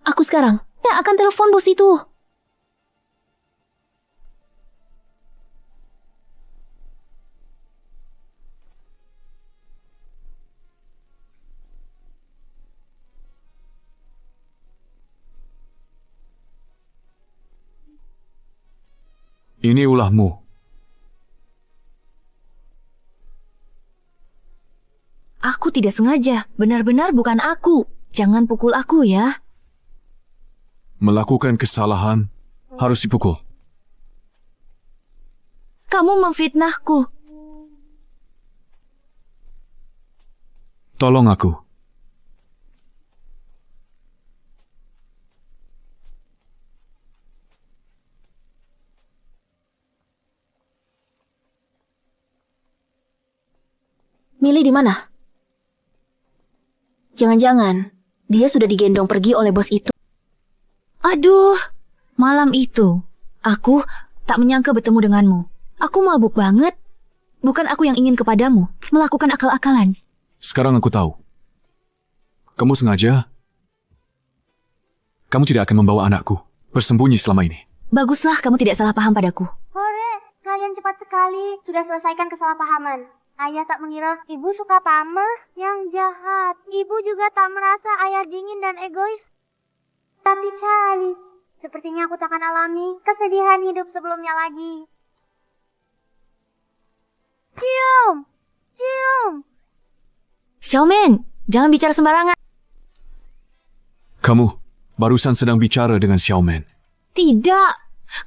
aku sekarang yang akan telepon bos itu. Ini ulahmu. Aku tidak sengaja. Benar-benar bukan aku. Jangan pukul aku ya. Melakukan kesalahan harus dipukul. Kamu memfitnahku. Tolong aku. Milih di mana? Jangan-jangan dia sudah digendong pergi oleh bos itu. Aduh, malam itu aku tak menyangka bertemu denganmu. Aku mabuk banget. Bukan aku yang ingin kepadamu melakukan akal-akalan. Sekarang aku tahu. Kamu sengaja. Kamu tidak akan membawa anakku bersembunyi selama ini. Baguslah kamu tidak salah paham padaku. Hore, kalian cepat sekali. Sudah selesaikan kesalahpahaman. Ayah tak mengira ibu suka Pama yang jahat. Ibu juga tak merasa ayah dingin dan egois. Tapi Charles, sepertinya aku takkan alami kesedihan hidup sebelumnya lagi. Cium! Cium! Xiaomen, jangan bicara sembarangan. Kamu barusan sedang bicara dengan Xiaomen. Tidak,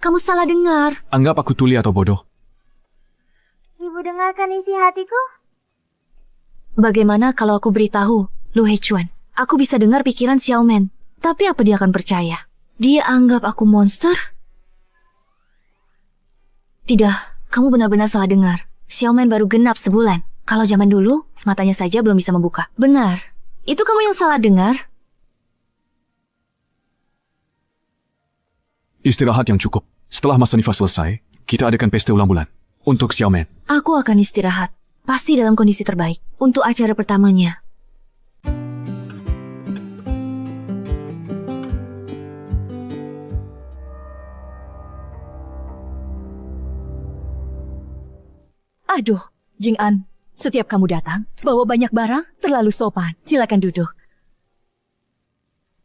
kamu salah dengar. Anggap aku tuli atau bodoh. Ibu dengarkan isi hatiku? Bagaimana kalau aku beritahu Lu Hechuan? Aku bisa dengar pikiran Xiaomen. Tapi apa dia akan percaya? Dia anggap aku monster? Tidak, kamu benar-benar salah dengar. Xiaomen baru genap sebulan. Kalau zaman dulu, matanya saja belum bisa membuka. Benar. Itu kamu yang salah dengar. Istirahat yang cukup. Setelah masa nifas selesai, kita adakan pesta ulang bulan. Untuk Xiaomen. Aku akan istirahat. Pasti dalam kondisi terbaik. Untuk acara pertamanya. Aduh, Jing An, setiap kamu datang, bawa banyak barang, terlalu sopan. Silakan duduk.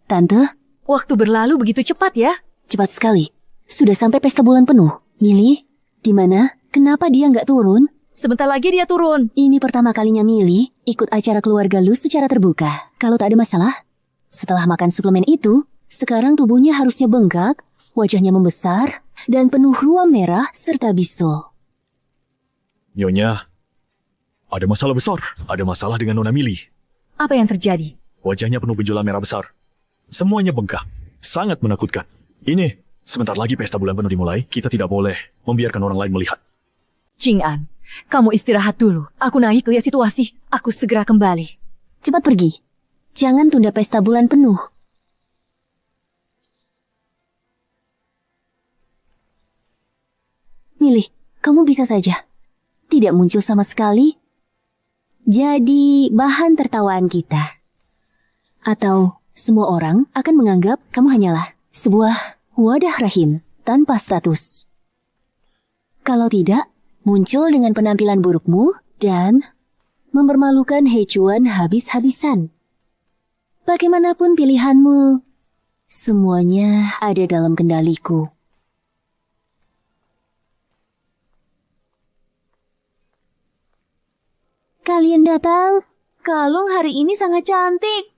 Tante, Waktu berlalu begitu cepat ya. cepat sekali. Sudah sampai pesta bulan penuh. Milih, di mana? Kenapa dia nggak turun? Sebentar lagi dia turun. Ini pertama kalinya Milih ikut acara keluarga Lu secara terbuka. Kalau tak ada masalah, setelah makan suplemen itu, sekarang tubuhnya harusnya bengkak, wajahnya membesar, dan penuh ruam merah serta bisul. Nyonya, ada masalah besar. Ada masalah dengan Nona Mili. Apa yang terjadi? Wajahnya penuh benjolan merah besar. Semuanya bengkak. Sangat menakutkan. Ini, sebentar lagi pesta bulan penuh dimulai. Kita tidak boleh membiarkan orang lain melihat. Jing An, kamu istirahat dulu. Aku naik lihat situasi. Aku segera kembali. Cepat pergi. Jangan tunda pesta bulan penuh. Milih, kamu bisa saja. Tidak muncul sama sekali. Jadi bahan tertawaan kita. Atau semua orang akan menganggap kamu hanyalah sebuah wadah rahim tanpa status. Kalau tidak, muncul dengan penampilan burukmu dan mempermalukan Hechuan habis-habisan. Bagaimanapun pilihanmu, semuanya ada dalam kendaliku. Kalian datang. Kalung hari ini sangat cantik.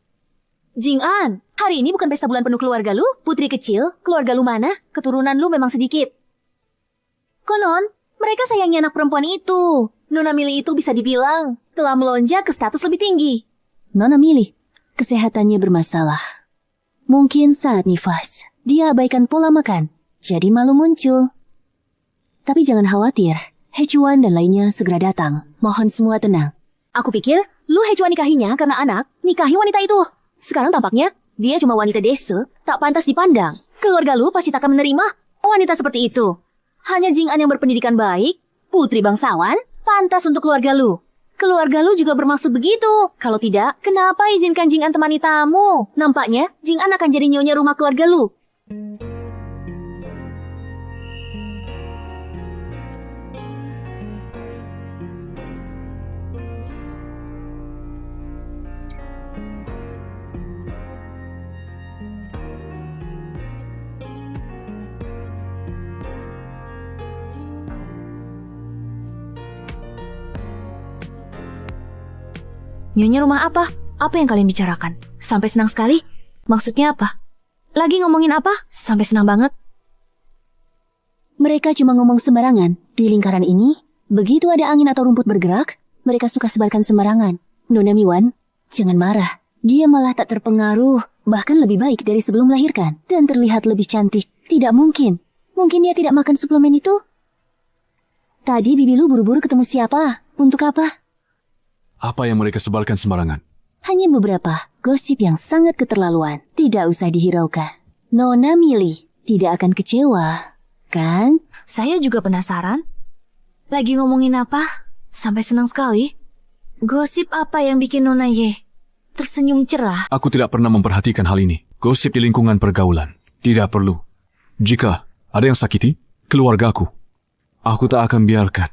Jing An, hari ini bukan pesta bulan penuh keluarga lu? Putri kecil, keluarga lu mana? Keturunan lu memang sedikit. Konon, mereka sayangi anak perempuan itu. Nona Mili itu bisa dibilang telah melonjak ke status lebih tinggi. Nona Mili, kesehatannya bermasalah. Mungkin saat nifas, dia abaikan pola makan, jadi malu muncul. Tapi jangan khawatir, Hechuan dan lainnya segera datang. Mohon semua tenang. Aku pikir, Lu Hechuan nikahinya karena anak, nikahi wanita itu. Sekarang tampaknya, dia cuma wanita desa, tak pantas dipandang. Keluarga Lu pasti tak akan menerima wanita seperti itu. Hanya Jing An yang berpendidikan baik, putri bangsawan, pantas untuk keluarga Lu. Keluarga Lu juga bermaksud begitu. Kalau tidak, kenapa izinkan Jing An temani tamu? Nampaknya, Jing An akan jadi nyonya rumah keluarga Lu. Nyonya rumah apa? Apa yang kalian bicarakan? Sampai senang sekali? Maksudnya apa? Lagi ngomongin apa? Sampai senang banget. Mereka cuma ngomong sembarangan. Di lingkaran ini, begitu ada angin atau rumput bergerak, mereka suka sebarkan sembarangan. Nona Miwan, jangan marah. Dia malah tak terpengaruh, bahkan lebih baik dari sebelum melahirkan. Dan terlihat lebih cantik. Tidak mungkin. Mungkin dia tidak makan suplemen itu? Tadi bibi lu buru-buru ketemu siapa? Untuk apa? Apa yang mereka sebarkan sembarangan? Hanya beberapa gosip yang sangat keterlaluan. Tidak usah dihiraukan. Nona Mili tidak akan kecewa, kan? Saya juga penasaran. Lagi ngomongin apa? Sampai senang sekali. Gosip apa yang bikin Nona Ye tersenyum cerah? Aku tidak pernah memperhatikan hal ini. Gosip di lingkungan pergaulan. Tidak perlu. Jika ada yang sakiti keluargaku, aku tak akan biarkan.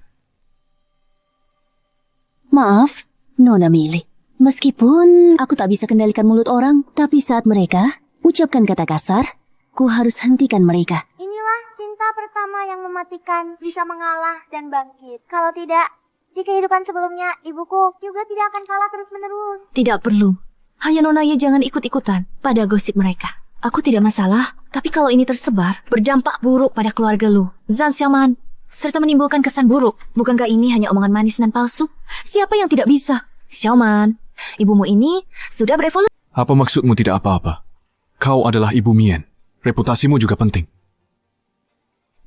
Maaf, Nona Mili. Meskipun aku tak bisa kendalikan mulut orang, tapi saat mereka ucapkan kata kasar, ku harus hentikan mereka. Inilah cinta pertama yang mematikan, bisa mengalah dan bangkit. Kalau tidak, di kehidupan sebelumnya, ibuku juga tidak akan kalah terus-menerus. Tidak perlu. Hanya Nona Ye jangan ikut-ikutan pada gosip mereka. Aku tidak masalah, tapi kalau ini tersebar, berdampak buruk pada keluarga Lu, Zhang Xiaoman, serta menimbulkan kesan buruk. Bukankah ini hanya omongan manis dan palsu? Siapa yang tidak bisa? Xiaoman, ibumu ini sudah berevolusi. Apa maksudmu tidak apa-apa? Kau adalah ibu Mien. Reputasimu juga penting.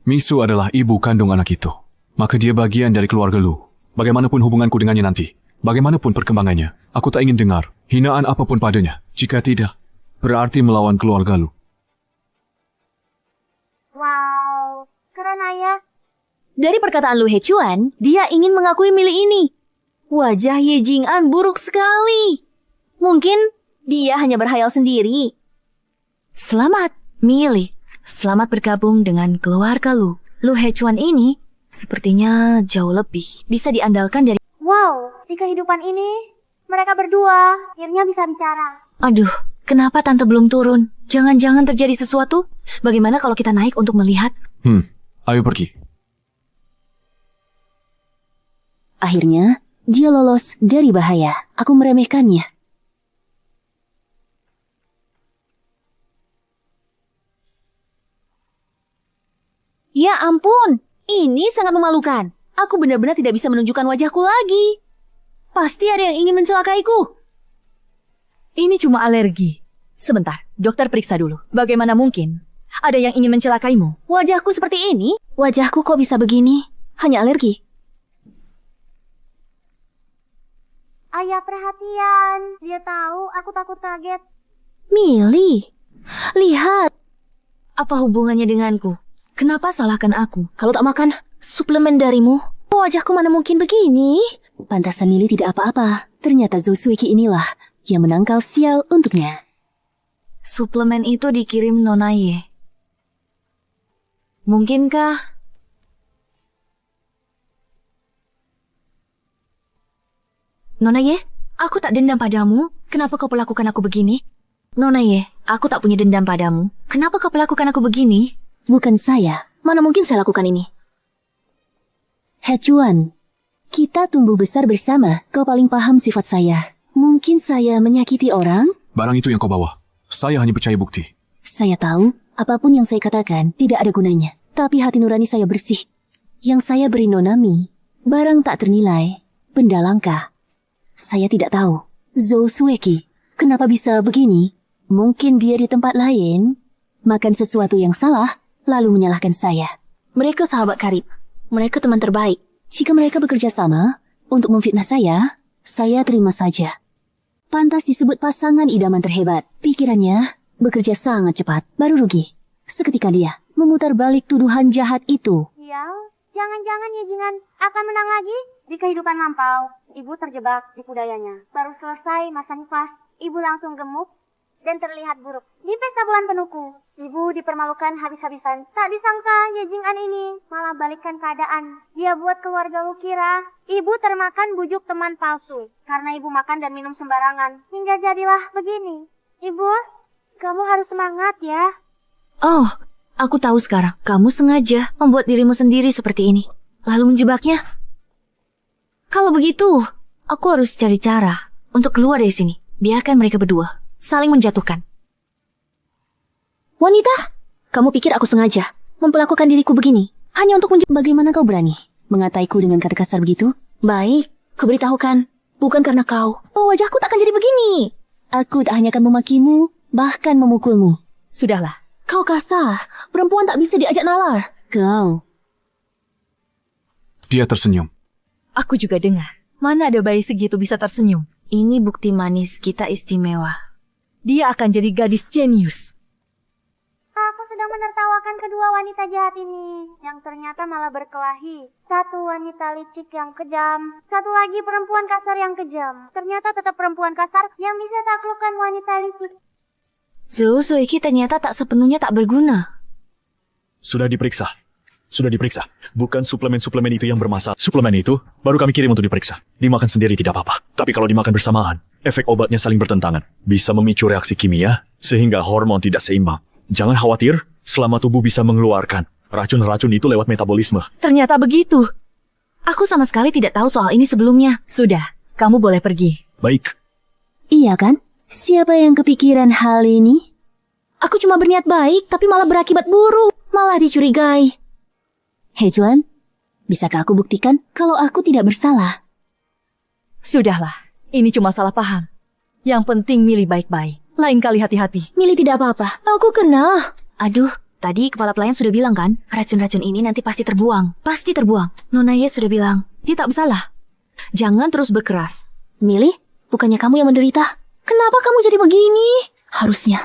Misu adalah ibu kandung anak itu. Maka dia bagian dari keluarga Lu. Bagaimanapun hubunganku dengannya nanti, bagaimanapun perkembangannya, aku tak ingin dengar hinaan apapun padanya. Jika tidak, berarti melawan keluarga Lu. Wow, keren ayah. Dari perkataan Lu Hechuan, dia ingin mengakui milik ini. Wajah Ye Jing'an buruk sekali. Mungkin dia hanya berhayal sendiri. Selamat, Mili. Selamat bergabung dengan keluarga Lu. Lu Hechuan ini sepertinya jauh lebih bisa diandalkan dari... Wow, di kehidupan ini, mereka berdua akhirnya bisa bicara. Aduh, kenapa Tante belum turun? Jangan-jangan terjadi sesuatu? Bagaimana kalau kita naik untuk melihat? Ayo pergi. Akhirnya, dia lolos dari bahaya. Aku meremehkannya. Ya ampun, ini sangat memalukan. Aku benar-benar tidak bisa menunjukkan wajahku lagi. Pasti ada yang ingin mencelakaiku. Ini cuma alergi. Sebentar, dokter periksa dulu. Bagaimana mungkin? Ada yang ingin mencelakaimu? Wajahku seperti ini? Wajahku kok bisa begini? Hanya alergi. Ayah perhatian, dia tahu aku takut kaget. Mili, lihat. Apa hubungannya denganku? Kenapa salahkan aku? Kalau tak makan suplemen darimu, wajahku mana mungkin begini? Pantasan Mili tidak apa-apa. Ternyata Zhou Suiki inilah yang menangkal sial untuknya. Suplemen itu dikirim Nona Ye. Mungkinkah? Nona Ye, aku tak dendam padamu. Kenapa kau perlakukan aku begini? Nona Ye, aku tak punya dendam padamu. Kenapa kau perlakukan aku begini? Bukan saya. Mana mungkin saya lakukan ini? Hechuan, kita tumbuh besar bersama. Kau paling paham sifat saya. Mungkin saya menyakiti orang? Barang itu yang kau bawa. Saya hanya percaya bukti. Saya tahu, apapun yang saya katakan tidak ada gunanya. Tapi hati nurani saya bersih. Yang saya beri Nonami, barang tak ternilai, benda langka. Saya tidak tahu. Zhou Sueki, kenapa bisa begini? Mungkin dia di tempat lain makan sesuatu yang salah, lalu menyalahkan saya. Mereka sahabat karib. Mereka teman terbaik. Jika mereka bekerja sama untuk memfitnah saya terima saja. Pantas disebut pasangan idaman terhebat. Pikirannya bekerja sangat cepat, baru rugi. Seketika dia memutar balik tuduhan jahat itu. Ya, jangan-jangan Yejingan akan menang lagi di kehidupan lampau. Ibu terjebak di budayanya. Baru selesai masa nifas, ibu langsung gemuk dan terlihat buruk. Di pesta bulan penuku, ibu dipermalukan habis-habisan. Tak disangka Yejingan ini malah balikkan keadaan. Dia buat keluarga lu kira ibu termakan bujuk teman palsu. Karena ibu makan dan minum sembarangan. Hingga jadilah begini. Ibu, kamu harus semangat ya. Oh, aku tahu sekarang. Kamu sengaja membuat dirimu sendiri seperti ini. Lalu menjebaknya. Kalau begitu, aku harus cari cara untuk keluar dari sini. Biarkan mereka berdua saling menjatuhkan. Wanita, kamu pikir aku sengaja memperlakukan diriku begini hanya untuk bagaimana kau berani mengataiku dengan kata kasar begitu? Baik, kuberitahukan, bukan karena kau. Oh, wajahku takkan jadi begini. Aku tak hanya akan memakimu, bahkan memukulmu. Sudahlah. Kau kasar, perempuan tak bisa diajak nalar. Kau. Dia tersenyum. Aku juga dengar. Mana ada bayi segitu bisa tersenyum? Ini bukti manis kita istimewa. Dia akan jadi gadis jenius. Aku sedang menertawakan kedua wanita jahat ini, yang ternyata malah berkelahi. Satu wanita licik yang kejam, satu lagi perempuan kasar yang kejam. Ternyata tetap perempuan kasar yang bisa taklukkan wanita licik. Soiki ternyata tak sepenuhnya tak berguna. Sudah diperiksa. Sudah diperiksa. Bukan suplemen-suplemen itu yang bermasalah. Suplemen itu baru kami kirim untuk diperiksa. Dimakan sendiri tidak apa-apa. Tapi kalau dimakan bersamaan, efek obatnya saling bertentangan. Bisa memicu reaksi kimia, sehingga hormon tidak seimbang. Jangan khawatir, selama tubuh bisa mengeluarkan racun-racun itu lewat metabolisme. Ternyata begitu. Aku sama sekali tidak tahu soal ini sebelumnya. Sudah, kamu boleh pergi. Baik. Iya kan? Siapa yang kepikiran hal ini? Aku cuma berniat baik, tapi malah berakibat buruk. Malah dicurigai. Hejuan, bisakah aku buktikan kalau aku tidak bersalah? Sudahlah, ini cuma salah paham. Yang penting milih baik-baik. Lain kali hati-hati. Milih tidak apa-apa. Aku kena. Aduh, tadi kepala pelayan sudah bilang kan, racun-racun ini nanti pasti terbuang. Pasti terbuang. Nona Ye sudah bilang, dia tak bersalah. Jangan terus berkeras. Milih, bukannya kamu yang menderita. Kenapa kamu jadi begini? Harusnya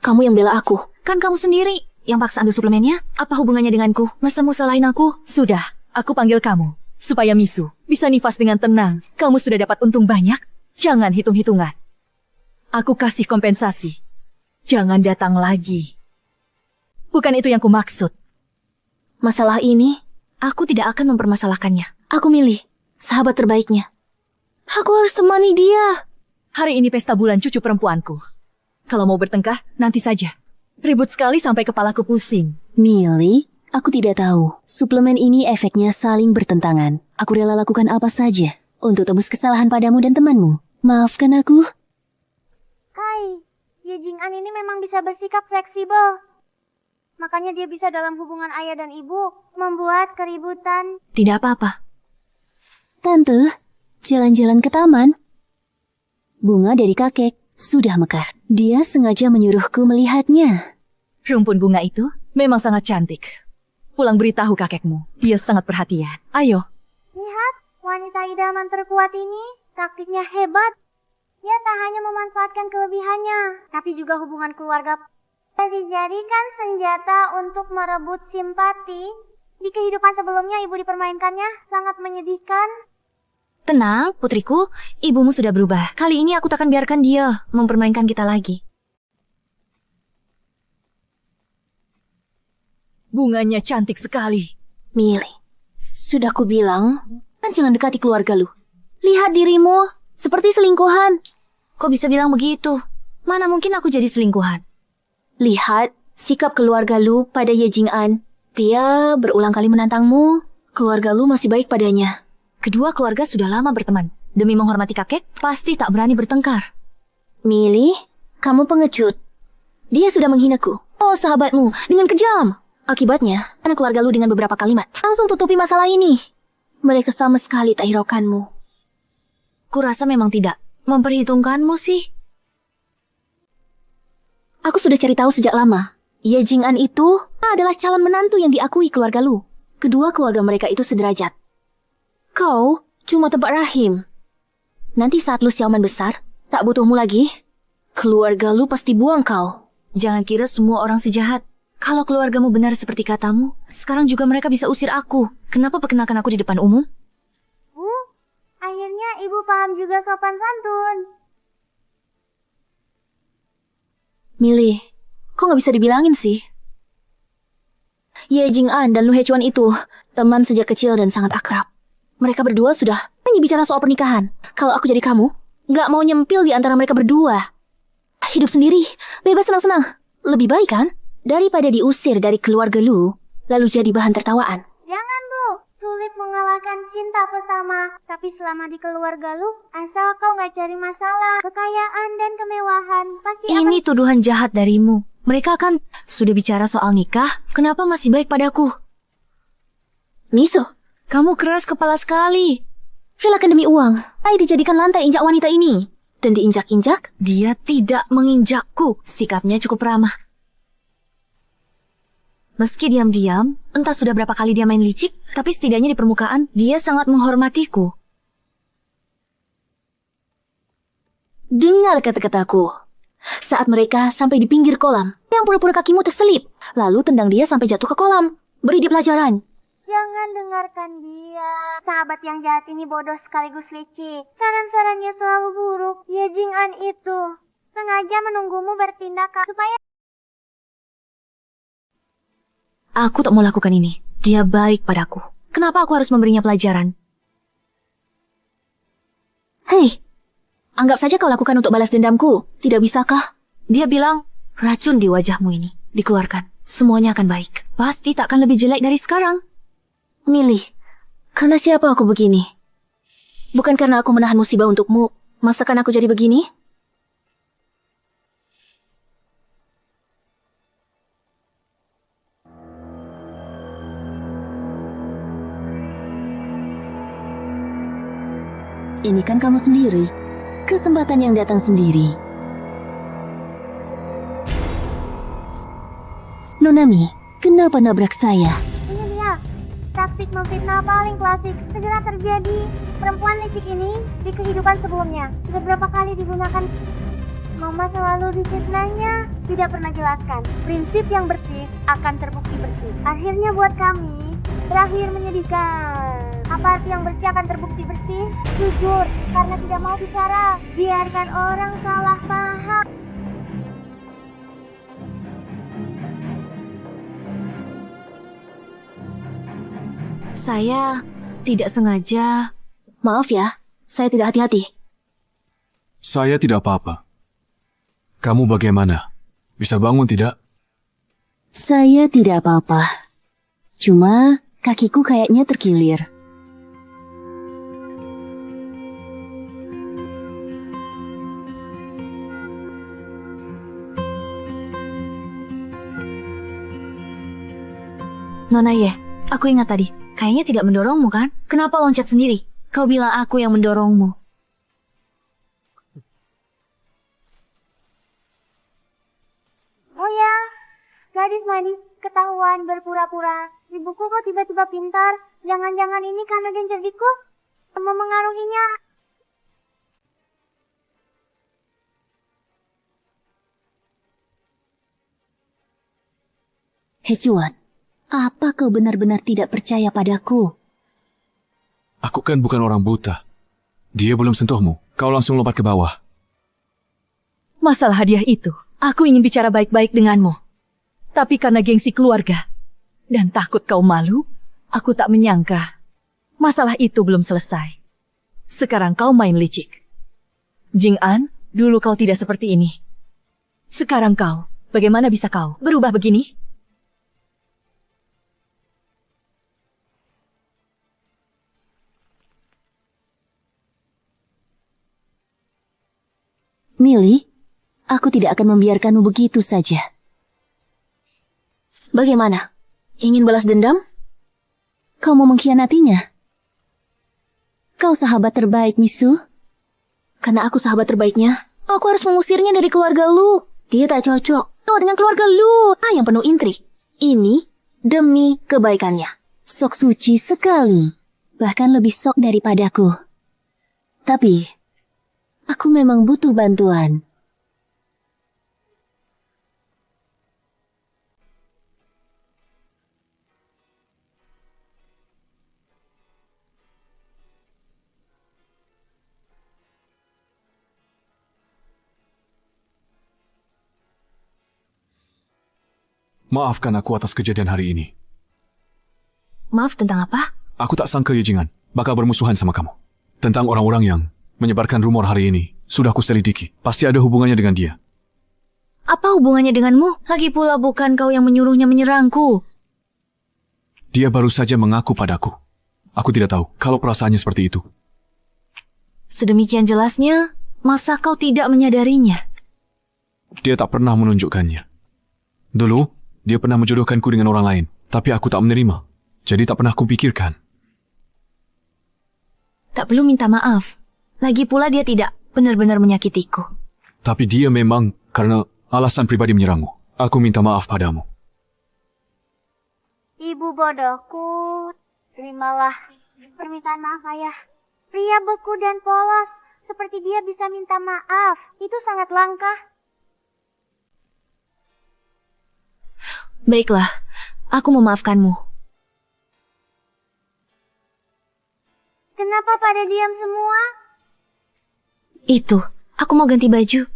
kamu yang bela aku. Kan kamu sendiri yang paksa ambil suplemennya. Apa hubungannya denganku? Masa mau salahin aku? Sudah, aku panggil kamu. Supaya Misu bisa nifas dengan tenang. Kamu sudah dapat untung banyak. Jangan hitung-hitungan. Aku kasih kompensasi. Jangan datang lagi. Bukan itu yang kumaksud. Masalah ini, Aku tidak akan mempermasalahkannya. aku milih sahabat terbaiknya. Aku harus temani dia. Hari ini pesta bulan cucu perempuanku. Kalau mau bertengkar, nanti saja. Ribut sekali sampai kepalaku pusing. Milih, aku tidak tahu. Suplemen ini efeknya saling bertentangan. Aku rela lakukan apa saja untuk tebus kesalahan padamu dan temanmu. Maafkan aku. Kai, Ye Jing'an ini memang bisa bersikap fleksibel. Makanya dia bisa dalam hubungan ayah dan ibu membuat keributan. Tidak apa-apa. Tante, jalan-jalan ke taman. Bunga dari kakek sudah mekar. Dia sengaja menyuruhku melihatnya. Rumpun bunga itu memang sangat cantik. Pulang beritahu kakekmu. Dia sangat perhatian. Ayo. Lihat, wanita idaman terkuat ini taktiknya hebat. Dia tak hanya memanfaatkan kelebihannya, tapi juga hubungan keluarga. Dijadikan senjata untuk merebut simpati. Di kehidupan sebelumnya ibu dipermainkannya sangat menyedihkan. Tenang, putriku. Ibumu sudah berubah. Kali ini aku takkan biarkan dia mempermainkan kita lagi. Bunganya cantik sekali. Milih, sudah kubilang, kan jangan dekati keluarga lu. Lihat dirimu, seperti selingkuhan. Kok bisa bilang begitu? Mana mungkin aku jadi selingkuhan? Lihat sikap keluarga lu pada Ye Jing'an. Dia berulang kali menantangmu. Keluarga lu masih baik padanya. Kedua keluarga sudah lama berteman. Demi menghormati kakek, pasti tak berani bertengkar. Milih, kamu pengecut. Dia sudah menghinaku. Oh, sahabatmu, dengan kejam. Akibatnya, anak keluarga lu dengan beberapa kalimat. Langsung tutupi masalah ini. Mereka sama sekali tak hiraukanmu. Kurasa memang tidak memperhitungkanmu sih. Aku sudah cari tahu sejak lama. Ye Jing'an itu adalah calon menantu yang diakui keluarga lu. Kedua keluarga mereka itu sederajat. Kau cuma tebak rahim. Nanti saat lu Xiaoman besar, tak butuhmu lagi. Keluarga lu pasti buang kau. Jangan kira semua orang sejahat. Kalau keluargamu benar seperti katamu, sekarang juga mereka bisa usir aku. Kenapa perkenalkan aku di depan umum? Akhirnya ibu paham juga sopan santun. Milih, kok nggak bisa dibilangin sih? Ye Jing'an dan Lu Hechuan itu teman sejak kecil dan sangat akrab. Mereka berdua sudah hanya bicara soal pernikahan. Kalau aku jadi kamu, nggak mau nyempil di antara mereka berdua. Hidup sendiri, bebas senang-senang. Lebih baik kan? Daripada diusir dari keluarga lu, lalu jadi bahan tertawaan. Jangan, Bu. Sulit mengalahkan cinta pertama. Tapi selama di keluarga lu, asal kau nggak cari masalah, kekayaan dan kemewahan, pasti Ini tuduhan jahat darimu. Mereka kan sudah bicara soal nikah, kenapa masih baik padaku? Miso, Kamu keras kepala sekali. relakan demi uang. Ai dijadikan lantai injak wanita ini. Dan diinjak-injak, Dia tidak menginjakku. Sikapnya cukup ramah. Meski diam-diam, entah sudah berapa kali dia main licik, tapi setidaknya di permukaan, dia sangat menghormatiku. Dengar kata-kataku. Saat mereka sampai di pinggir kolam, yang pura-pura kakimu terselip, lalu tendang dia sampai jatuh ke kolam. Beri dia pelajaran. Jangan dengarkan dia. Sahabat yang jahat ini bodoh sekaligus licik. Saran-sarannya selalu buruk. Ye Jing'an itu sengaja menunggumu bertindak supaya... Aku tak mau lakukan ini. Dia baik padaku. Kenapa aku harus memberinya pelajaran? Hei, anggap saja kau lakukan untuk balas dendamku. Tidak bisakah? Dia bilang, racun di wajahmu ini dikeluarkan. Semuanya akan baik. Pasti tak akan lebih jelek dari sekarang. Milih, karena siapa aku begini? Bukan karena aku menahan musibah untukmu. Masakan aku jadi begini? Ini kan kamu sendiri. Kesempatan yang datang sendiri. Nonami, kenapa nabrak saya? Ini dia, taktik memfitnah paling klasik. Segera terjadi. Perempuan licik ini di kehidupan sebelumnya sudah berapa kali digunakan. Mama selalu difitnahnya, tidak pernah jelaskan. Prinsip yang bersih akan terbukti bersih. Akhirnya buat kami, berakhir menyedihkan. Apa arti yang bersih akan terbukti bersih? Jujur, karena tidak mau bicara. Biarkan orang salah paham. Saya tidak sengaja. Maaf ya, saya tidak hati-hati. Saya tidak apa-apa. Kamu bagaimana? Bisa bangun tidak? Saya tidak apa-apa. Cuma kakiku kayaknya terkilir. Nona Ye, aku ingat tadi. Kayaknya tidak mendorongmu kan? Kenapa loncat sendiri? Kau bilang aku yang mendorongmu. Oh ya, gadis manis ketahuan berpura-pura. Ibuku kok tiba-tiba pintar. Jangan-jangan ini karena gen cerdikku memengaruhinya. Hecuan, apa kau benar-benar tidak percaya padaku? Aku kan bukan orang buta. Dia belum sentuhmu. Kau langsung lompat ke bawah. Masalah hadiah itu, aku ingin bicara baik-baik denganmu. Tapi karena gengsi keluarga dan takut kau malu, aku tak menyangka masalah itu belum selesai. Sekarang kau main licik. Jing'an, dulu kau tidak seperti ini. Sekarang kau, bagaimana bisa kau berubah begini? Milih, aku tidak akan membiarkanmu begitu saja. Bagaimana? Ingin balas dendam? Kau mau mengkhianatinya? Kau sahabat terbaik, Misu. Karena aku sahabat terbaiknya, aku harus mengusirnya dari keluarga Lu. Dia tak cocok. Kau dengan keluarga Lu. Yang penuh intrik. Ini demi kebaikannya. Sok suci sekali. Bahkan lebih sok daripadaku. Tapi aku memang butuh bantuan. Maafkan aku atas kejadian hari ini. Maaf tentang apa? Aku tak sangka Ye Jing'an bakal bermusuhan sama kamu. Tentang orang-orang yang menyebarkan rumor hari ini, sudah aku selidiki. Pasti ada hubungannya dengan dia. Apa hubungannya denganmu? Lagi pula bukan kau yang menyuruhnya menyerangku. Dia baru saja mengaku padaku. Aku tidak tahu kalau perasaannya seperti itu. Sedemikian jelasnya, masa kau tidak menyadarinya? Dia tak pernah menunjukkannya. Dulu, dia pernah menjodohkanku dengan orang lain, tapi aku tak menerima. Jadi tak pernah kupikirkan. Tak perlu minta maaf. Lagi pula dia tidak benar-benar menyakitiku. Tapi dia memang karena alasan pribadi menyerangmu. Aku minta maaf padamu. Ibu bodohku, terimalah permintaan maaf ayah. Pria beku dan polos, seperti dia bisa minta maaf. Itu sangat langka. Baiklah, aku memaafkanmu. Kenapa pada diam semua? Itu, aku mau ganti baju.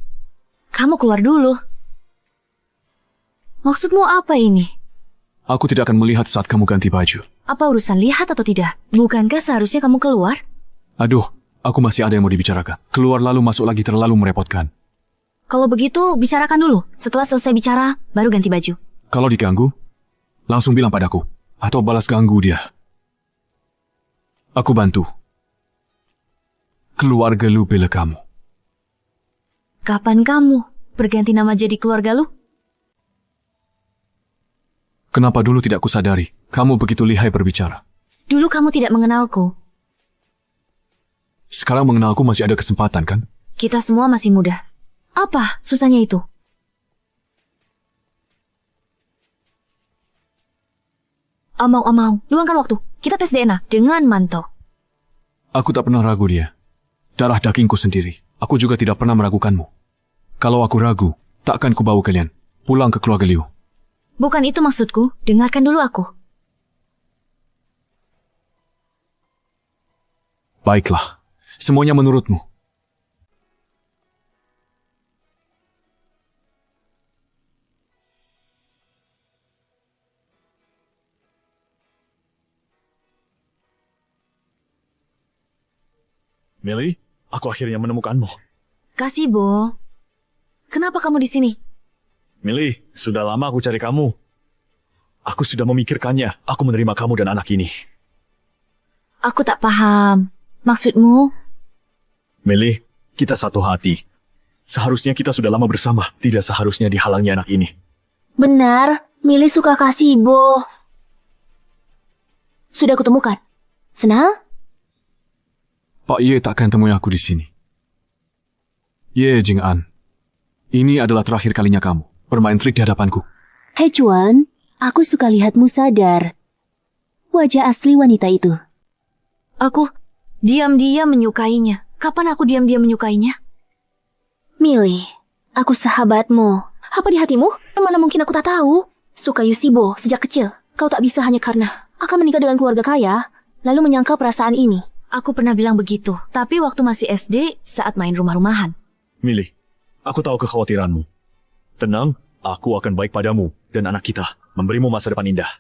Kamu keluar dulu. Maksudmu apa ini? Aku tidak akan melihat saat kamu ganti baju. Apa urusan lihat atau tidak? Bukankah seharusnya kamu keluar? Aduh, aku masih ada yang mau dibicarakan. Keluar lalu masuk lagi terlalu merepotkan. Kalau begitu, bicarakan dulu. Setelah selesai bicara, baru ganti baju. Kalau diganggu, langsung bilang padaku. Atau balas ganggu dia. Aku bantu. Keluarga lu bela kamu. Kapan kamu berganti nama jadi keluarga lu? Kenapa dulu tidak kusadari? Kamu begitu lihai berbicara. Dulu kamu tidak mengenalku. Sekarang mengenalku masih ada kesempatan, kan? Kita semua masih muda. Apa susahnya itu? Amau, luangkan waktu. Kita tes DNA dengan Manto. Aku tak pernah ragu dia. Darah dagingku sendiri. Aku juga tidak pernah meragukanmu. Kalau aku ragu, takkan kubawa kalian pulang ke keluarga Liu. Bukan itu maksudku. Dengarkan dulu aku. Baiklah, semuanya menurutmu. Millie, aku akhirnya menemukanmu. Kasih, Bo. Kenapa kamu di sini? Millie, sudah lama aku cari kamu. Aku sudah memikirkannya. Aku menerima kamu dan anak ini. Aku tak paham. Maksudmu? Millie, kita satu hati. Seharusnya kita sudah lama bersama. Tidak seharusnya dihalangi anak ini. Benar, Millie suka Kasibo. Sudah kutemukan. Senang? Pak Ye takkan temui aku di sini. Ye Jing'an, ini adalah terakhir kalinya kamu bermain trik di hadapanku. Hei Chuan, aku suka lihatmu sadar. Wajah asli wanita itu. Aku diam-diam menyukainya. Kapan aku diam-diam menyukainya? Millie, aku sahabatmu. Apa di hatimu? Mana mungkin aku tak tahu. Suka Yusibo sejak kecil. Kau tak bisa hanya karena akan menikah dengan keluarga kaya, lalu menyangkal perasaan ini. Aku pernah bilang begitu, tapi waktu masih SD saat main rumah-rumahan. Millie, aku tahu kekhawatiranmu. Tenang, aku akan baik padamu dan anak kita, memberimu masa depan indah.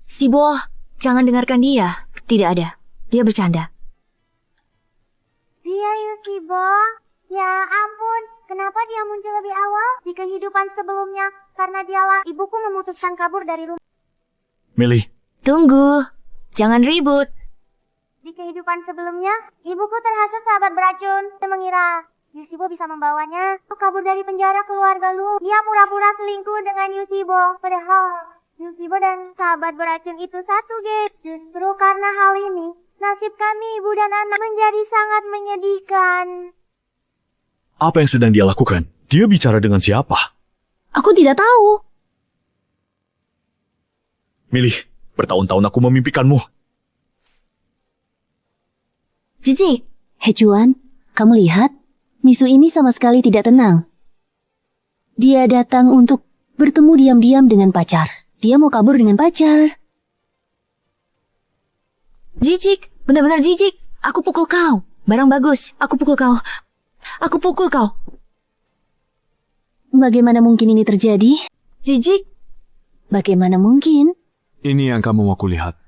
Sibo, jangan dengarkan dia. Tidak ada. Dia bercanda. Dia Yusibo. Ya ampun, kenapa dia muncul lebih awal di kehidupan sebelumnya? Karena dialah ibuku memutuskan kabur dari rumah. Millie, Tunggu. Jangan ribut. Di kehidupan sebelumnya, ibuku terhasut sahabat beracun dan mengira Yusibo bisa membawanya kabur dari penjara keluarga Lu. Dia pura-pura selingkuh dengan Yusibo. Padahal Yusibo dan sahabat beracun itu satu, geng. Justru karena hal ini, nasib kami ibu dan anak menjadi sangat menyedihkan. apa yang sedang dia lakukan? Dia bicara dengan siapa? Aku tidak tahu. Millie, bertahun-tahun aku memimpikanmu. Jijik. Hei Chuan, kamu lihat? Misu ini sama sekali tidak tenang. Dia datang untuk bertemu diam-diam dengan pacar. Dia mau kabur dengan pacar. Jijik. Benar-benar jijik. Aku pukul kau. Barang bagus. Aku pukul kau. Aku pukul kau. Bagaimana mungkin ini terjadi? Jijik. Bagaimana mungkin? Ini yang kamu mau kulihat.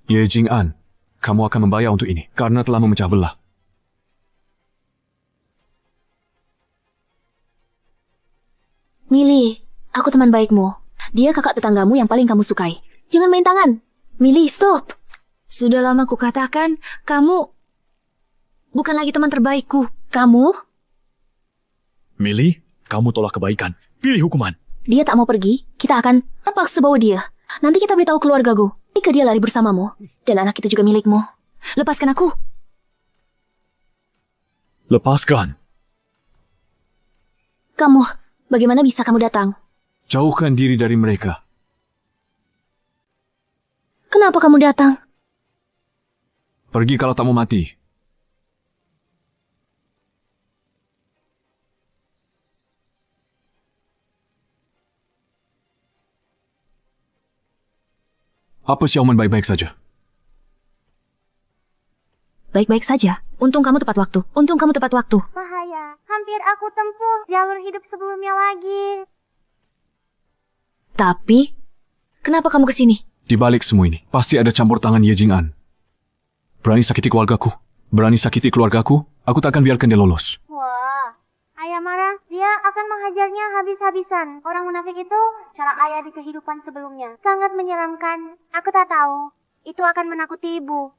Ye Jing'an, kamu akan membayar untuk ini karena telah memecah belah. Millie, aku teman baikmu. Dia kakak tetanggamu yang paling kamu sukai. Jangan main tangan. Millie, stop. Sudah lama kukatakan, kamu bukan lagi teman terbaikku. Kamu? Millie, kamu tolak kebaikan. Pilih hukuman. Dia tak mau pergi. Kita akan paksa bawa dia. Nanti kita beritahu keluargaku. Jika dia lari bersamamu. Dan anak itu juga milikmu. Lepaskan aku. Lepaskan. Kamu, bagaimana bisa kamu datang? Jauhkan diri dari mereka. Kenapa kamu datang? Pergi kalau tak mau mati. Apa Xiaoman baik-baik saja? Baik-baik saja. Untung kamu tepat waktu. Untung kamu tepat waktu. Bahaya. Hampir aku tempuh jalur hidup sebelumnya lagi. Tapi, kenapa kamu kesini? Di balik semua ini, pasti ada campur tangan Ye Jing'an. Berani sakiti keluargaku. Berani sakiti keluargaku, aku tak akan biarkan dia lolos. Wah, ayah marah. Dia akan menghajarnya habis-habisan. Orang munafik itu cara ayah di kehidupan sebelumnya. Sangat menyeramkan. Aku tak tahu. Itu akan menakuti ibu.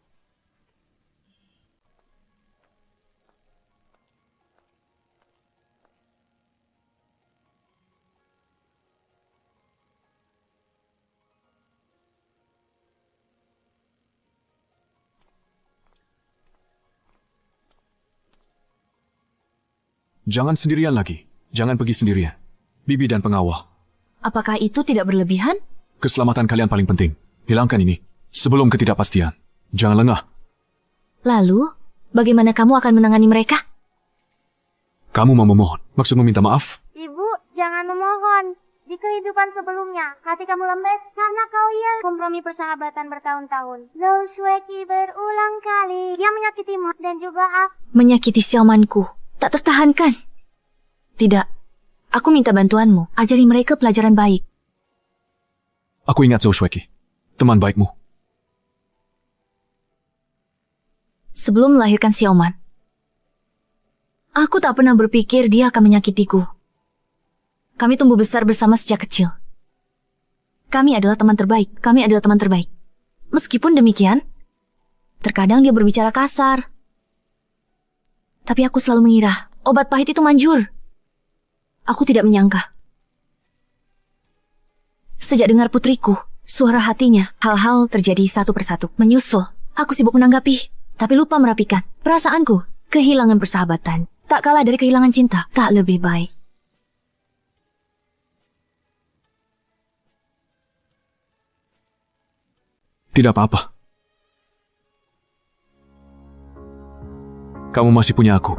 Jangan sendirian lagi. Jangan pergi sendirian. Bibi dan pengawal. Apakah itu tidak berlebihan? Keselamatan kalian paling penting. Hilangkan ini. Sebelum ketidakpastian. Jangan lengah. Lalu, bagaimana kamu akan menangani mereka? Kamu mau memohon. Maksudmu minta maaf? Ibu, jangan memohon. Di kehidupan sebelumnya, hati kamu lembek karena kau yang kompromi persahabatan bertahun-tahun. Zhou Shueqi berulang kali. Dia menyakitimu dan juga aku. Menyakiti Xiaomanku. Tak tertahankan. Tidak. Aku minta bantuanmu. Ajari mereka pelajaran baik. Aku ingat Zhou Shueqi. Teman baikmu. Sebelum melahirkan Xiaoman, aku tak pernah berpikir dia akan menyakitiku. Kami tumbuh besar bersama sejak kecil. Kami adalah teman terbaik. Kami adalah teman terbaik. Meskipun demikian, terkadang dia berbicara kasar. Tapi aku selalu mengira, obat pahit itu manjur. Aku tidak menyangka. Sejak dengar putriku, suara hatinya, hal-hal terjadi satu persatu. Menyusul, aku sibuk menanggapi, tapi lupa merapikan. Perasaanku, kehilangan persahabatan. Tak kalah dari kehilangan cinta, tak lebih baik. Tidak apa-apa. Kamu masih punya aku.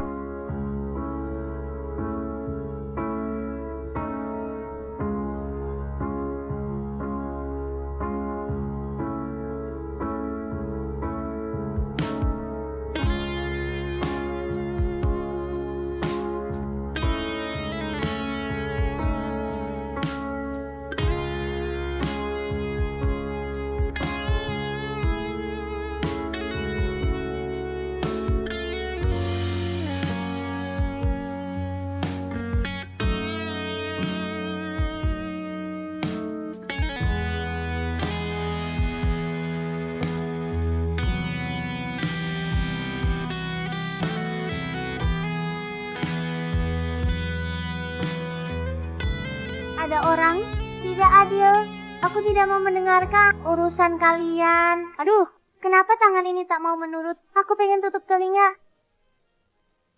Ada orang tidak adil. Aku tidak mau mendengarkan urusan kalian. Aduh, kenapa tangan ini tak mau menurut? Aku pengen tutup telinga.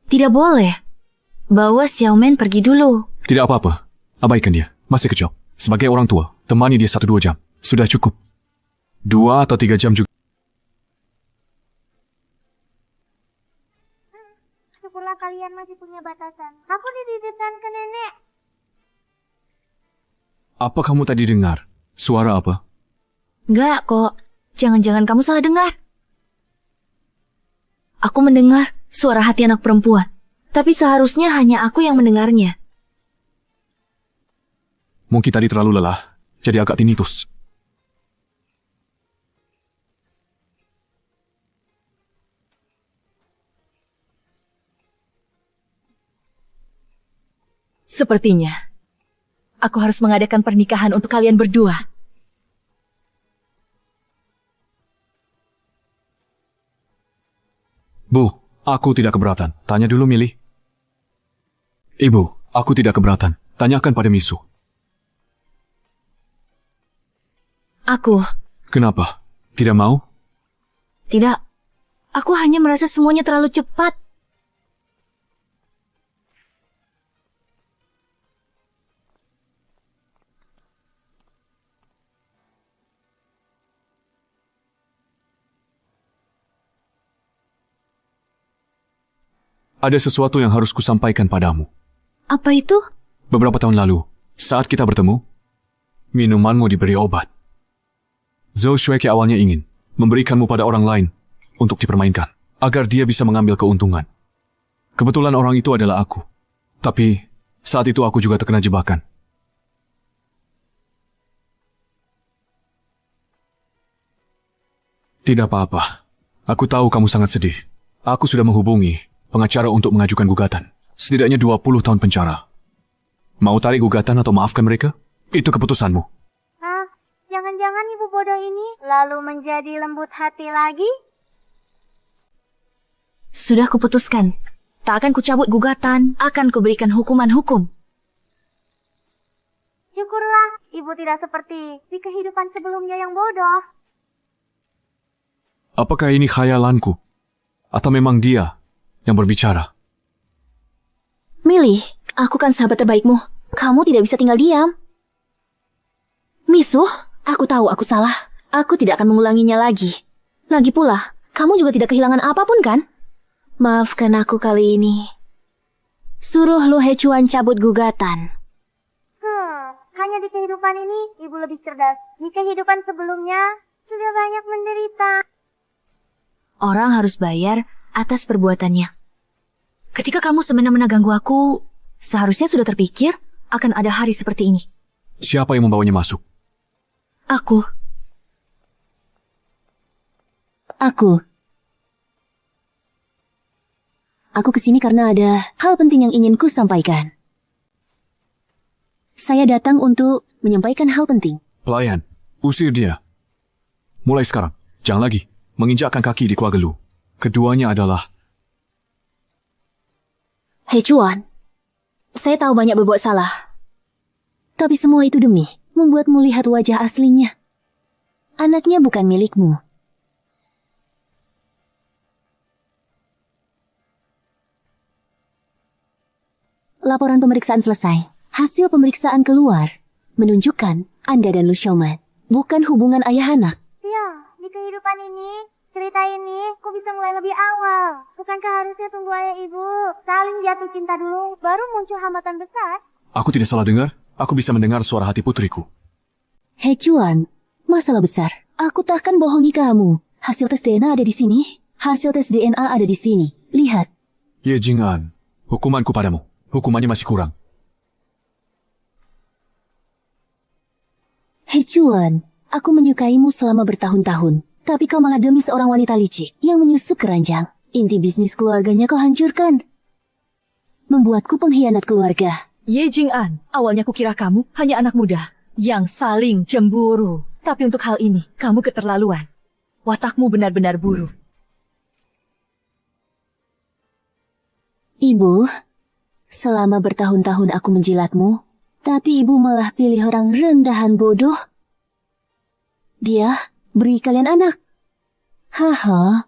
Tidak boleh. Bawa Xiaoman pergi dulu. Tidak apa-apa. Abaikan dia. Masih kecil. Sebagai orang tua, temani dia 1-2 jam. Sudah cukup. 2 atau 3 jam juga. Syukurlah kalian masih punya batasan. Aku dititipkan ke nenek. Apa kamu tadi dengar? Suara apa? Enggak kok. Jangan-jangan kamu salah dengar. Aku mendengar suara hati anak perempuan. Tapi seharusnya hanya aku yang mendengarnya. Mungkin tadi terlalu lelah, jadi agak tinnitus. Sepertinya, aku harus mengadakan pernikahan untuk kalian berdua. Bu, aku tidak keberatan. Tanya dulu, Milih. Ibu, aku tidak keberatan. Tanyakan pada Misu. Aku, Kenapa? Tidak mau? tidak. Aku hanya merasa semuanya terlalu cepat. Ada sesuatu yang harus kusampaikan padamu. Apa itu? Beberapa tahun lalu, saat kita bertemu, minumanmu diberi obat. Zhou Shueke awalnya ingin memberikanmu pada orang lain untuk dipermainkan, agar dia bisa mengambil keuntungan. Kebetulan orang itu adalah aku. Tapi saat itu aku juga terkena jebakan. Tidak apa-apa. Aku tahu kamu sangat sedih. Aku sudah menghubungi pengacara untuk mengajukan gugatan. Setidaknya 20 tahun penjara. Mau tarik gugatan atau maafkan mereka? Itu keputusanmu. Hah? Jangan-jangan ibu bodoh ini lalu menjadi lembut hati lagi? Sudah kuputuskan. Tak akan kucabut gugatan, akan kuberikan hukuman hukum. Syukurlah, ibu tidak seperti di kehidupan sebelumnya yang bodoh. Apakah ini khayalanku? Atau memang dia yang berbicara? Milih, aku kan sahabat terbaikmu. Kamu tidak bisa tinggal diam. Misuh, aku tahu aku salah. Aku tidak akan mengulanginya lagi. Lagi pula, kamu juga tidak kehilangan apapun kan? Maafkan aku kali ini. Suruh Lu Hechuan cabut gugatan. Hanya di kehidupan ini, ibu lebih cerdas. Di kehidupan sebelumnya, sudah banyak menderita. Orang harus bayar atas perbuatannya. Ketika kamu semena-mena ganggu aku, seharusnya sudah terpikir akan ada hari seperti ini. Siapa yang membawanya masuk? Aku. Aku kesini karena ada hal penting yang ingin ku sampaikan. Saya datang untuk menyampaikan hal penting. Pelayan, usir dia. Mulai sekarang, jangan lagi menginjakkan kaki di keluarga Lu. Keduanya adalah... Hechuan, saya tahu banyak berbuat salah. Tapi semua itu demi membuatmu lihat wajah aslinya. Anaknya bukan milikmu. Laporan pemeriksaan selesai. Hasil pemeriksaan keluar. Menunjukkan Anda dan Lu Xiaoman bukan hubungan ayah anak. Ya, di kehidupan ini, cerita ini, ku bisa mulai lebih awal. Bukankah harusnya tunggu ayah ibu saling jatuh cinta dulu, baru muncul hambatan besar? Aku tidak salah dengar? Aku bisa mendengar suara hati putriku. Hechuan, masalah besar. Aku takkan bohongi kamu. Hasil tes DNA ada di sini. Hasil tes DNA ada di sini. Lihat. Ye Jing'an, hukumanku padamu. Hukumannya masih kurang. Hechuan, aku menyukaimu selama bertahun-tahun. Tapi kau malah demi seorang wanita licik yang menyusup keranjang. Inti bisnis keluarganya kau hancurkan. Membuatku pengkhianat keluarga. Ye Jing'an, awalnya kukira kamu hanya anak muda yang saling cemburu. Tapi untuk hal ini, kamu keterlaluan. Watakmu benar-benar buruk. Ibu, selama bertahun-tahun aku menjilatmu, tapi ibu malah pilih orang rendahan bodoh. Dia beri kalian anak. Haha.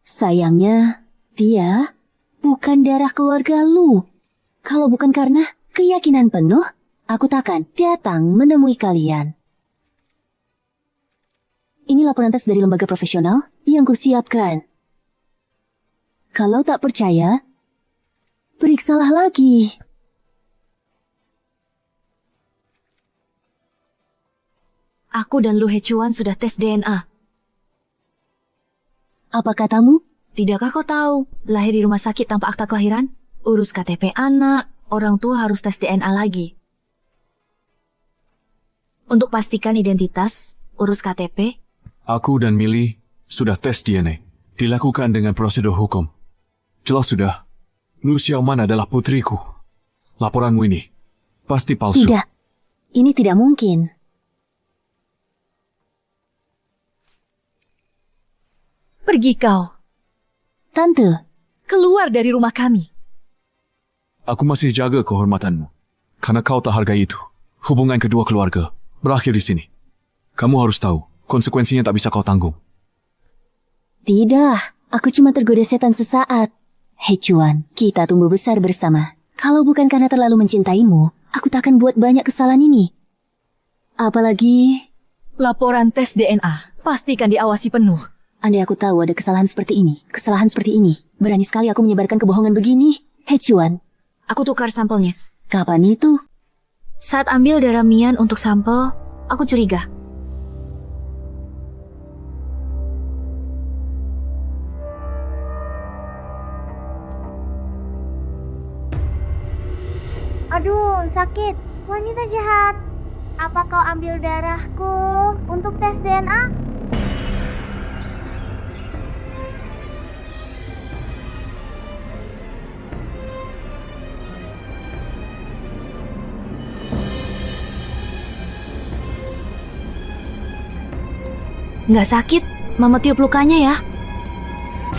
Sayangnya, dia bukan darah keluarga Lu. Kalau bukan karena keyakinan penuh, aku takkan datang menemui kalian. Ini laporan tes dari lembaga profesional yang kusiapkan. Kalau tak percaya, periksalah lagi. Aku dan Lu Hechuan sudah tes DNA. Apa katamu? Tidakkah kau tahu, lahir di rumah sakit tanpa akta kelahiran? Urus KTP anak, orang tua harus tes DNA lagi. Untuk pastikan identitas, urus KTP. Aku dan Millie sudah tes DNA. Dilakukan dengan prosedur hukum. Jelas sudah. Lu Xiaoman adalah putriku. Laporanmu ini pasti palsu. Tidak. Ini tidak mungkin. Pergi kau. Tante, Keluar dari rumah kami. Aku masih jaga kehormatanmu. Karena kau tak hargai itu. Hubungan kedua keluarga berakhir di sini. Kamu harus tahu, konsekuensinya tak bisa kau tanggung. tidak. Aku cuma tergoda setan sesaat. Hechuan, kita tumbuh besar bersama. Kalau bukan karena terlalu mencintaimu, aku takkan buat banyak kesalahan ini. Apalagi, Laporan tes DNA. Pastikan diawasi penuh. andai aku tahu ada kesalahan seperti ini, berani sekali aku menyebarkan kebohongan begini. Hechuan, Aku tukar sampelnya. kapan itu? Saat ambil darah Mian untuk sampel, Aku curiga. Aduh, sakit. Wanita jahat. Apa kau ambil darahku untuk tes DNA? Nggak sakit, Mama tiup lukanya ya.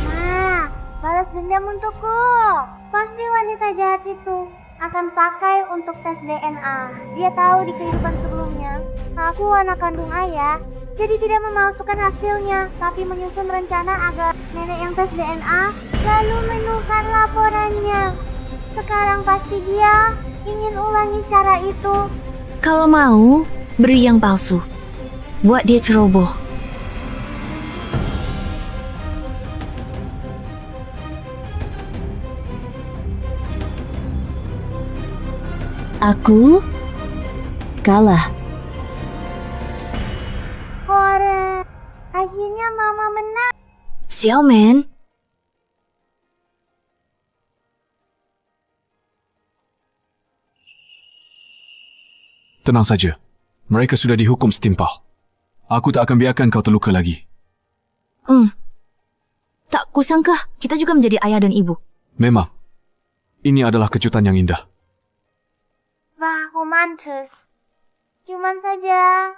Nah, balas dendam untukku. Pasti wanita jahat itu akan pakai untuk tes DNA. Dia tahu di kehidupan sebelumnya, aku anak kandung ayah, jadi tidak memalsukan hasilnya, tapi menyusun rencana agar nenek yang tes DNA lalu menukar laporannya. Sekarang pasti dia ingin ulangi cara itu. Kalau mau, beri yang palsu. Buat dia ceroboh. Aku kalah. Kore, akhirnya mama menang. Xiaoman, Tenang saja. Mereka sudah dihukum setimpal. Aku tak akan biarkan kau terluka lagi. tak kusangka kita juga menjadi ayah dan ibu. Memang, ini adalah kejutan yang indah. Wah, romantis. Cuman saja.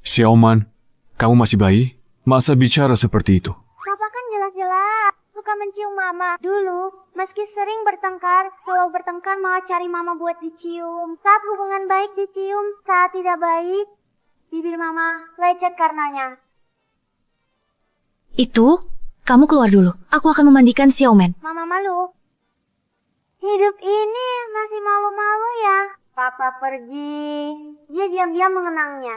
Xiaoman, kamu masih bayi? Masa bicara seperti itu? Papa kan jelas-jelas suka mencium mama. Dulu, meski sering bertengkar, kalau bertengkar malah cari mama buat dicium. Saat hubungan baik dicium, saat tidak baik, bibir mama lecet karenanya. Itu, kamu keluar dulu. Aku akan memandikan Xiaoman. Mama malu. Hidup ini masih malu-malu ya. Papa pergi, dia diam-diam mengenangnya.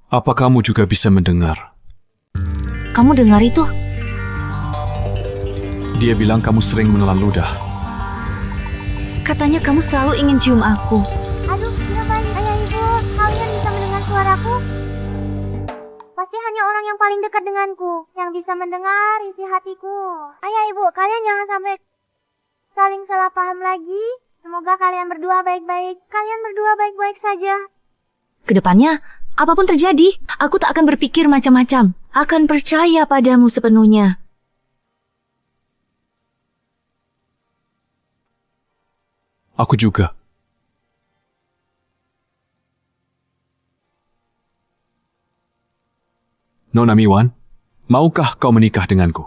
Apa kamu juga bisa mendengar? Kamu dengar itu? Dia bilang kamu sering menelan ludah. Katanya kamu selalu ingin cium aku. Aduh, kenapa ayah ibu? Kalian bisa mendengar suaraku? Pasti hanya orang yang paling dekat denganku yang bisa mendengar isi hatiku. Ayah ibu, kalian jangan sampai saling salah paham lagi. Semoga kalian berdua baik-baik. Kalian berdua baik-baik saja. Kedepannya, apapun terjadi, aku tak akan berpikir macam-macam. Akan percaya padamu sepenuhnya. Aku juga. Nona Miwan, maukah kau menikah denganku?